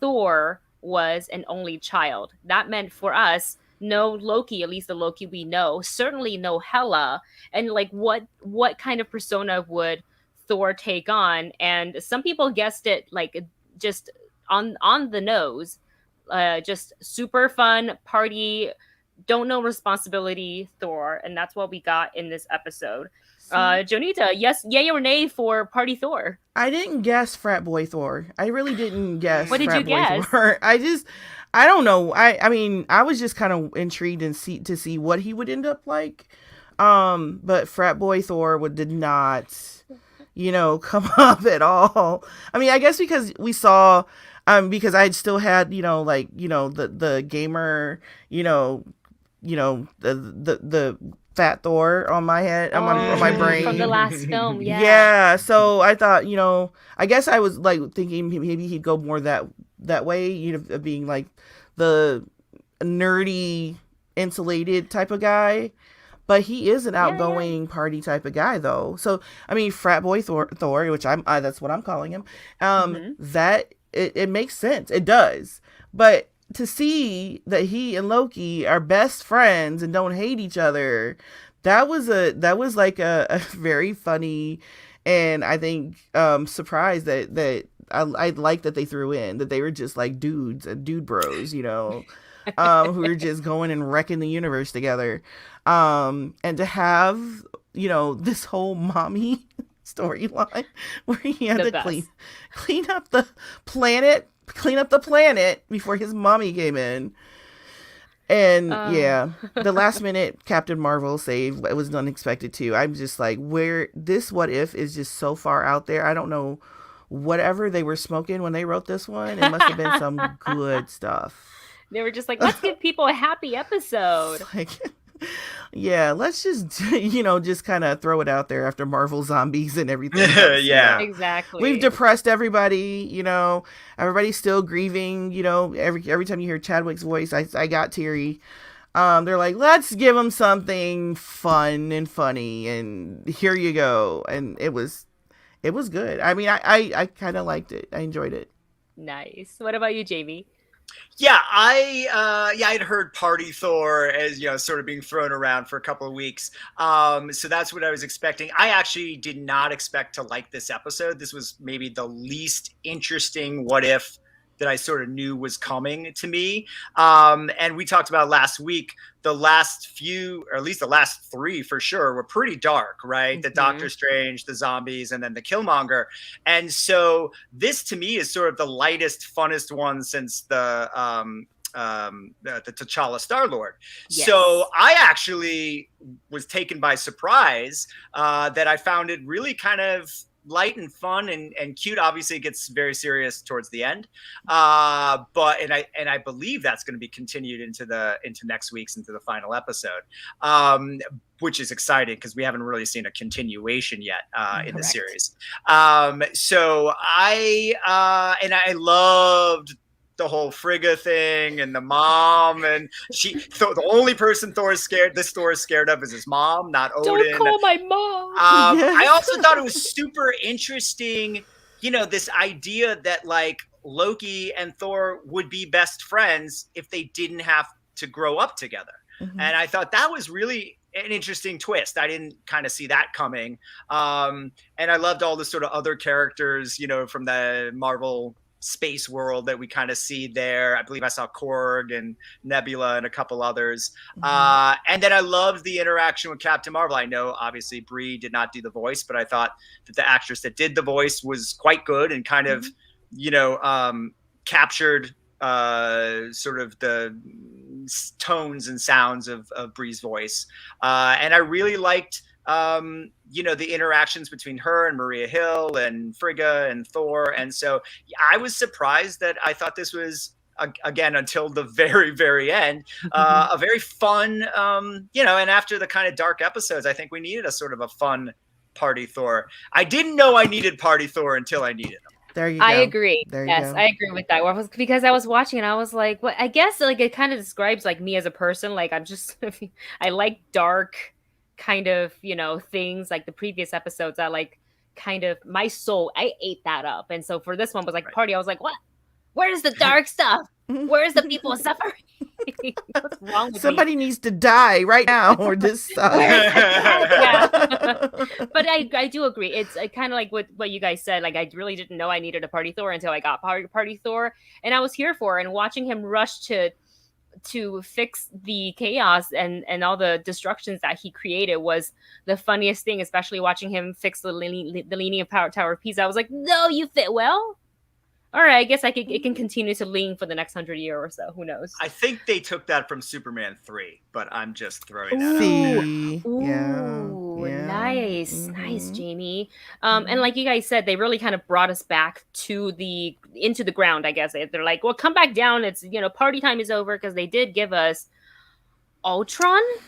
S1: Thor was an only child? That meant for us no Loki, at least the Loki we know, certainly no Hela, and like what kind of persona would Thor take on? And some people guessed it like just on the nose, just super fun party, don't know responsibility Thor, and that's what we got in this episode. Jonita, yes, yay or nay for Party Thor?
S3: I didn't guess Frat Boy Thor. I really didn't guess.
S1: What did
S3: Frat
S1: you
S3: Boy
S1: guess?
S3: Thor. I don't know. I mean, I was just kind of intrigued and to see what he would end up like. But Frat Boy Thor did not, come up at all. I mean, I guess because we saw, because I still had, the gamer, the Fat Thor on my head, on my brain
S1: from the last film. Yeah.
S3: Yeah. So I thought, I guess I was like thinking maybe he'd go more that way, of being like the nerdy, insulated type of guy. But he is an outgoing party type of guy, though. So I mean, Frat Boy Thor, which that's what I'm calling him. That it makes sense. It does. But to see that he and Loki are best friends and don't hate each other, that was like a very funny, and I think surprise that I like that they threw in that they were just like dudes and dude bros, who were just going and wrecking the universe together, and to have this whole mommy storyline where he had to clean up the planet before his mommy came in. And the last minute Captain Marvel save, it was unexpected too. I'm just like, what if is just so far out there. I don't know, whatever they were smoking when they wrote this one, it must have been some good stuff.
S1: They were just like, let's give people a happy episode.
S3: Yeah, let's just just kind of throw it out there after Marvel Zombies and everything
S2: else, yeah,
S1: exactly.
S3: We've depressed everybody. Everybody's still grieving. Every time you hear Chadwick's voice, I got teary. They're like, let's give them something fun and funny, and here you go. And it was good. I mean, I kind of liked it. I enjoyed it.
S1: Nice. What about you, Jami?
S2: Yeah, I'd heard Party Thor as, sort of being thrown around for a couple of weeks. So that's what I was expecting. I actually did not expect to like this episode. This was maybe the least interesting what if that I sort of knew was coming to me. And we talked about last week, the last few, or at least the last 3 for sure, were pretty dark, right? The Doctor Strange, the zombies, and then the Killmonger. And so this to me is sort of the lightest, funnest one since the T'Challa Star-Lord. Yes. So I actually was taken by surprise that I found it really kind of light and fun and cute. Obviously it gets very serious towards the end, but I believe that's going to be continued into next week's, into the final episode, which is exciting because we haven't really seen a continuation yet in the series. So I loved the whole Frigga thing and the mom, and the only person Thor is scared of is his mom, not Odin.
S1: Don't call my mom.
S2: I also thought it was super interesting, this idea that like Loki and Thor would be best friends if they didn't have to grow up together. And I thought that was really an interesting twist. I didn't kind of see that coming. And I loved all the sort of other characters, from the Marvel space world that we kind of see there. I believe I saw Korg and Nebula and a couple others. And then I loved the interaction with Captain Marvel. I know obviously Brie did not do the voice, but I thought that the actress that did the voice was quite good and kind of, captured sort of the tones and sounds of Brie's voice. And I really liked the interactions between her and Maria Hill and Frigga and Thor. And so I was surprised that I thought this was, again, until the very, very end, a very fun, and after the kind of dark episodes, I think we needed a sort of a fun Party Thor. I didn't know I needed Party Thor until I needed him.
S3: There you go.
S1: I agree.
S3: There you
S1: yes,
S3: go.
S1: I agree with that. Because I was watching and I was like, well, I guess like it kind of describes like me as a person. Like I'm just, I like dark kind of, things like the previous episodes. I like kind of my soul. I ate that up. And so for this one was like party. I was like, what? Where's the dark stuff? Where's the people suffering? What's wrong with
S3: Somebody needs to die right now, or this sucks.
S1: Yeah. But I do agree. It's kind of like what you guys said. Like I really didn't know I needed a Party Thor until I got Party Thor, and I was here for it. And watching him rush to fix the chaos and all the destructions that he created was the funniest thing. Especially watching him fix the Leaning Power Tower of Pisa. I was like, no, you fit well. All right, I guess it can continue to lean for the next 100 years or so. Who knows?
S2: I think they took that from Superman 3, but I'm just throwing that
S3: out.
S1: Ooh,
S3: yeah.
S1: Nice, Jamie. And like you guys said, they really kind of brought us back into the ground. I guess they're like, well, come back down. It's party time is over, because they did give us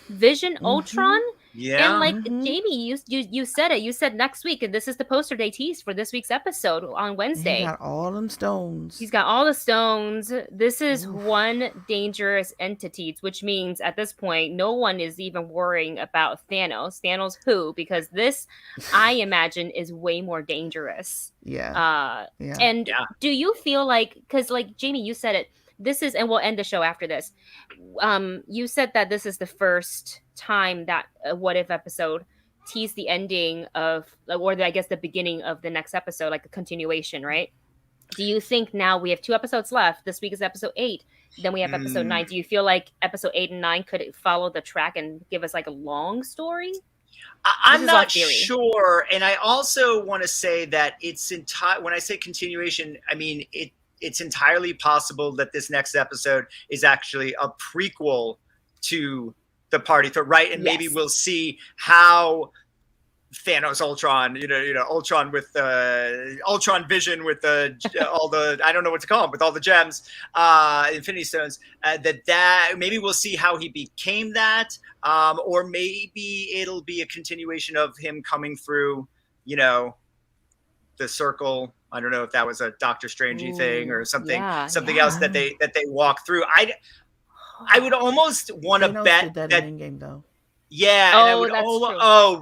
S1: Vision Ultron.
S2: Yeah.
S1: And like Jamie, you said it. You said next week, and this is the poster they teased for this week's episode on Wednesday.
S3: He got all them stones.
S1: He's got all the stones. This is one dangerous entity, which means at this point, no one is even worrying about Thanos. Thanos who? Because this, I imagine, is way more dangerous.
S3: Yeah.
S1: And do you feel like, because like Jamie, you said it, this is, and we'll end the show after this. You said that this is the first time that a What If episode teased the ending of, or I guess the beginning of the next episode, like a continuation, right? Do you think now we have 2 episodes left? This week is episode 8. Then we have episode 9. Do you feel like episode 8 and 9 could follow the track and give us like a long story?
S2: I'm not sure. And I also want to say that it's when I say continuation, I mean, it's entirely possible that this next episode is actually a prequel to the Party Thor, right? And maybe we'll see how Thanos Ultron, Ultron with Ultron Vision with all the, I don't know what to call them, with all the gems, Infinity Stones, that maybe we'll see how he became that, or maybe it'll be a continuation of him coming through, the circle. I don't know if that was a Doctor Strangey thing or something else that they walk through. I would almost want to bet that
S3: Endgame though.
S2: Yeah,
S1: and
S2: I would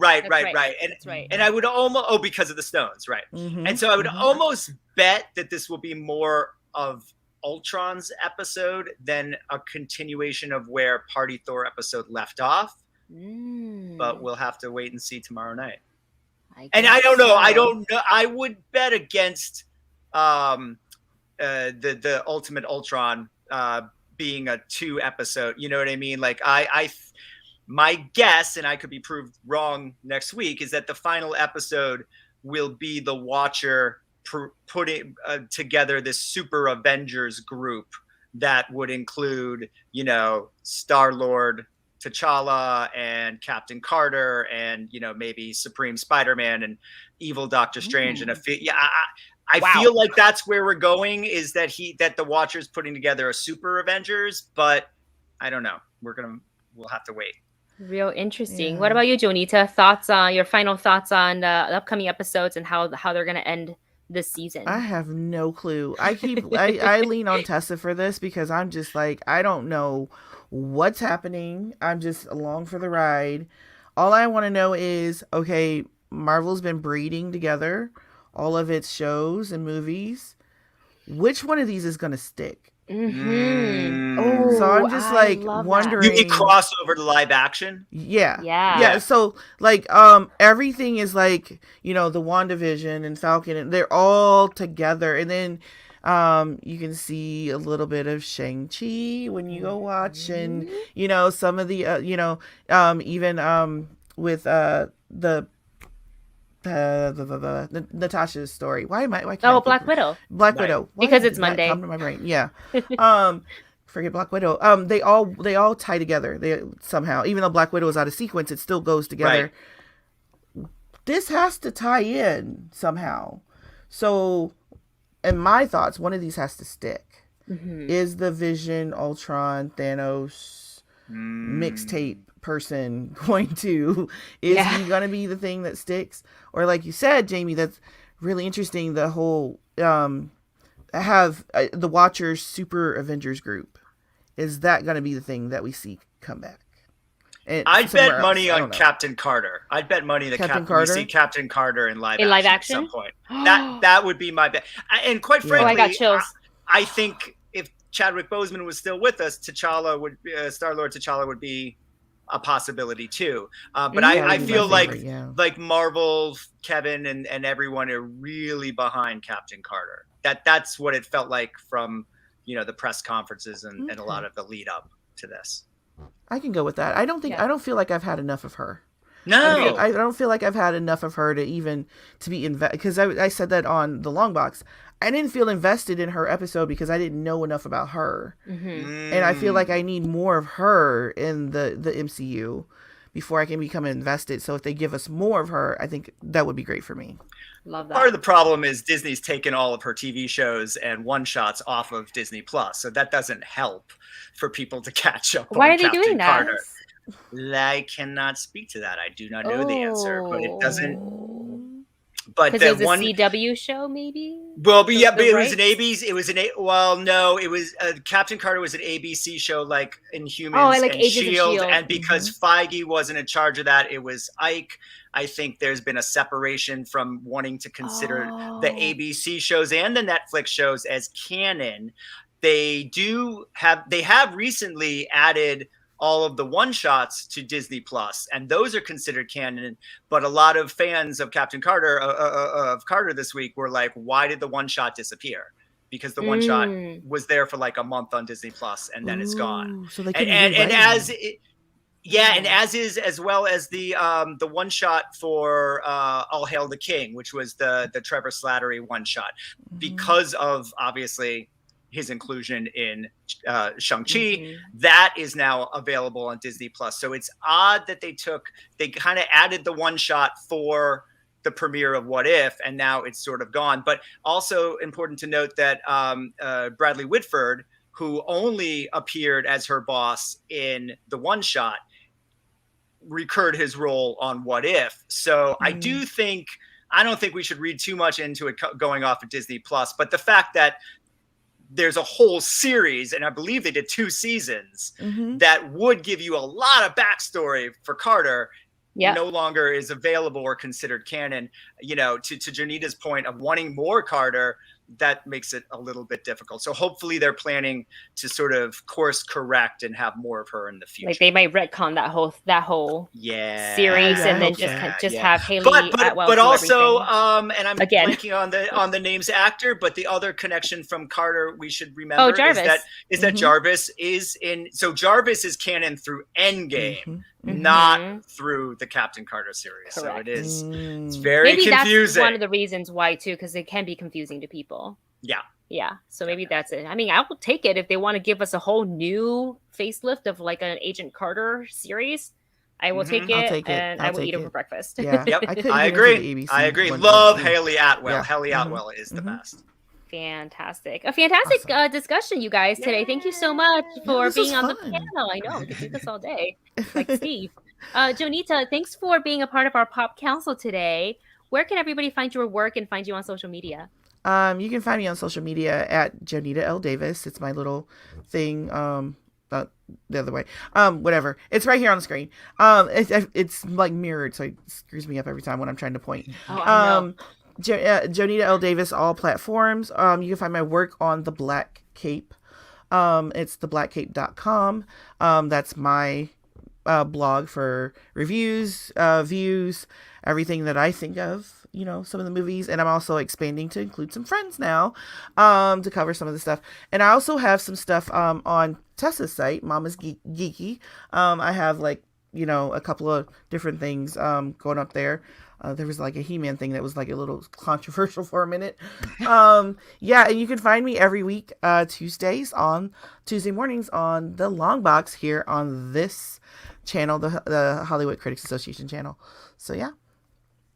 S2: right. And I would almost because of the stones, right? And so I would almost bet that this will be more of Ultron's episode than a continuation of where Party Thor episode left off. But we'll have to wait and see tomorrow night. And I don't know. So. I don't know. I would bet against the Ultimate Ultron being a 2 episode. You know what I mean? Like my guess, and I could be proved wrong next week, is that the final episode will be the Watcher putting together this super Avengers group that would include, Star-Lord, T'Challa, and Captain Carter, and maybe Supreme Spider-Man and evil Doctor Strange. And I feel like that's where we're going, is that the Watcher's putting together a super Avengers, but I don't know. We'll have to wait.
S1: Real interesting. What about you, Jonita? Your final thoughts on the upcoming episodes and how they're going to end this season?
S3: I have no clue. I lean on Tessa for this, because I'm just like, I don't know what's happening. I'm just along for the ride. All I want to know is, okay, Marvel's been breeding together all of its shows and movies. Which one of these is going to stick?
S1: Oh,
S3: so I'm just like wondering.
S2: You mean crossover to live action?
S3: Yeah. So like, everything is like, the WandaVision and Falcon, and they're all together, and then you can see a little bit of Shang-Chi when you go watch, and some of the even with the Natasha's story. Why can't
S1: Black Widow.
S3: Black Widow.
S1: Because it's Monday.
S3: Come to my brain. Yeah. Forget Black Widow. They all tie together. They somehow, even though Black Widow is out of sequence, it still goes together. Right. This has to tie in somehow. So, in my thoughts, one of these has to stick. Is the Vision, Ultron, Thanos mixtape person going to? Is he going to be the thing that sticks? Or like you said, Jami, that's really interesting. The whole have the Watchers Super Avengers group. Is that going to be the thing that we see come back?
S2: I'd bet money on Captain Carter. I'd bet money that we see Captain Carter in live action at some point. That would be my bet. And quite frankly,
S1: I got chills.
S2: I think if Chadwick Boseman was still with us, Star-Lord T'Challa would be a possibility too. But I feel like Marvel, Kevin, and everyone are really behind Captain Carter. That's what it felt like from the press conferences and a lot of the lead up to this.
S3: I can go with that. I don't feel like I've had enough of her.
S2: No,
S3: I don't feel like I've had enough of her to be invested, because I said that on the Long Box. I didn't feel invested in her episode because I didn't know enough about her. And I feel like I need more of her in the MCU before I can become invested. So if they give us more of her, I think that would be great for me.
S1: Love that.
S2: Part of the problem is Disney's taken all of her TV shows and one-shots off of Disney Plus, so that doesn't help for people to catch up.
S1: Why
S2: on
S1: are they
S2: Captain
S1: doing that?
S2: Carter. I cannot speak to that. I do not know the answer, but it doesn't. But
S1: because it was a CW show, maybe.
S2: Well, but it was an ABC. It was Captain Carter was an ABC show, like Inhumans and Shield, and because Feige wasn't in charge of that, it was Ike. I think there's been a separation from wanting to consider the ABC shows and the Netflix shows as canon. They have recently added all of the one-shots to Disney Plus, and those are considered canon. But a lot of fans of Captain Carter of Carter this week were like, "Why did the one-shot disappear?" Because the one-shot was there for like a month on Disney Plus, and then it's gone. So they and as well as the one-shot for All Hail the King, which was the Trevor Slattery one-shot, because of obviously his inclusion in Shang-Chi, that is now available on Disney Plus. So it's odd that they kind of added the one shot for the premiere of What If, and now it's sort of gone. But also important to note that Bradley Whitford, who only appeared as her boss in the one shot, recurred his role on What If. So I don't think we should read too much into it going off of Disney Plus, but the fact that there's a whole series, and I believe they did 2 seasons, that would give you a lot of backstory for Carter, no longer is available or considered canon. To Jonita's point of wanting more Carter, that makes it a little bit difficult. So hopefully they're planning to sort of course correct and have more of her in the future.
S1: Like they might retcon that whole series and then just have Haley Atwell.
S2: But also, and I'm blanking on the name's actor, but the other connection from Carter we should remember is that Jarvis is in. So Jarvis is canon through Endgame. Not through the Captain Carter series. Correct. So it is. It's very confusing.
S1: That's one of the reasons why too, because it can be confusing to people. Yeah. So maybe that's it. I mean, I will take it if they want to give us a whole new facelift of like an Agent Carter series. I will take it, and I will eat it for breakfast.
S3: Yeah.
S2: I agree. Love Haley Atwell. Haley Atwell is the best.
S1: Fantastic. A fantastic discussion, you guys, today. Thank you so much for being on the panel. I know, we could do this all day, like Steve. Jonita, thanks for being a part of our Pop Council today. Where can everybody find your work and find you on social media?
S3: You can find me on social media at Jonita L. Davis. It's my little thing. The other way. Whatever. It's right here on the screen. It's like mirrored, so it screws me up every time when I'm trying to point. Jonita L. Davis, all platforms. You can find my work on The Black Cape. It's theblackcape.com. That's my blog for reviews, views, everything that I think of, some of the movies. And I'm also expanding to include some friends now to cover some of the stuff. And I also have some stuff on Tessa's site, Mama's Geeky. I have a couple of different things going up there. There was like a He-Man thing that was like a little controversial for a minute. And you can find me every week, Tuesday mornings on the Long Box here on this channel, the Hollywood Critics Association channel. So yeah.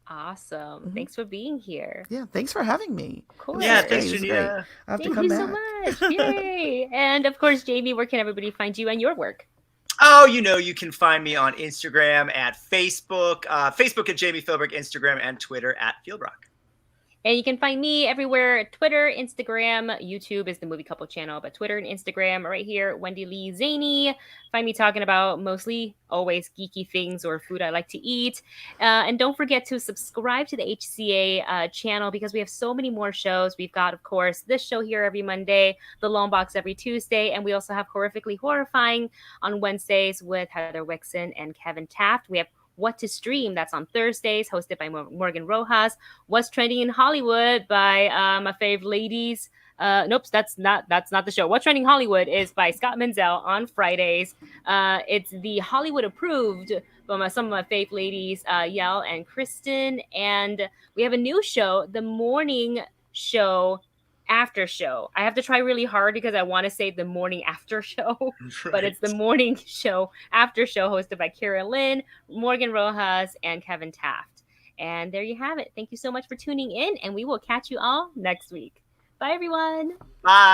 S1: Awesome. Thanks for being here.
S3: Yeah, thanks for having me.
S1: Cool.
S2: Yeah, thanks, Jonita.
S3: I have to come back.
S1: Thank you so much. Yay. And of course, Jami, where can everybody find you and your work?
S2: Oh, you can find me on Instagram at Facebook at Jamie Philbrick, Instagram and Twitter at Philbrick.
S1: And you can find me everywhere: Twitter, Instagram, YouTube is the Movie Couple channel, but Twitter and Instagram right here, Wendy Lee Szany. Find me talking about mostly always geeky things or food I like to eat. And don't forget to subscribe to the HCA channel because we have so many more shows. We've got, of course, this show here every Monday, The Long Box every Tuesday, and we also have Horrifically Horrifying on Wednesdays with Heather Wixon and Kevin Taft. We have What to Stream, that's on Thursdays, hosted by Morgan Rojas. What's Trending in Hollywood by my fave ladies. Nope, that's not the show. What's Trending Hollywood is by Scott Menzel on Fridays. It's the Hollywood approved by some of my fave ladies, Yael and Kristen. And we have a new show, the morning show after show. I have to try really hard because I want to say the morning after show, right. But it's the morning show after show hosted by Kira Lynn, Morgan Rojas, and Kevin Taft. And there you have it. Thank you so much for tuning in, and we will catch you all next week. Bye, everyone.
S2: Bye.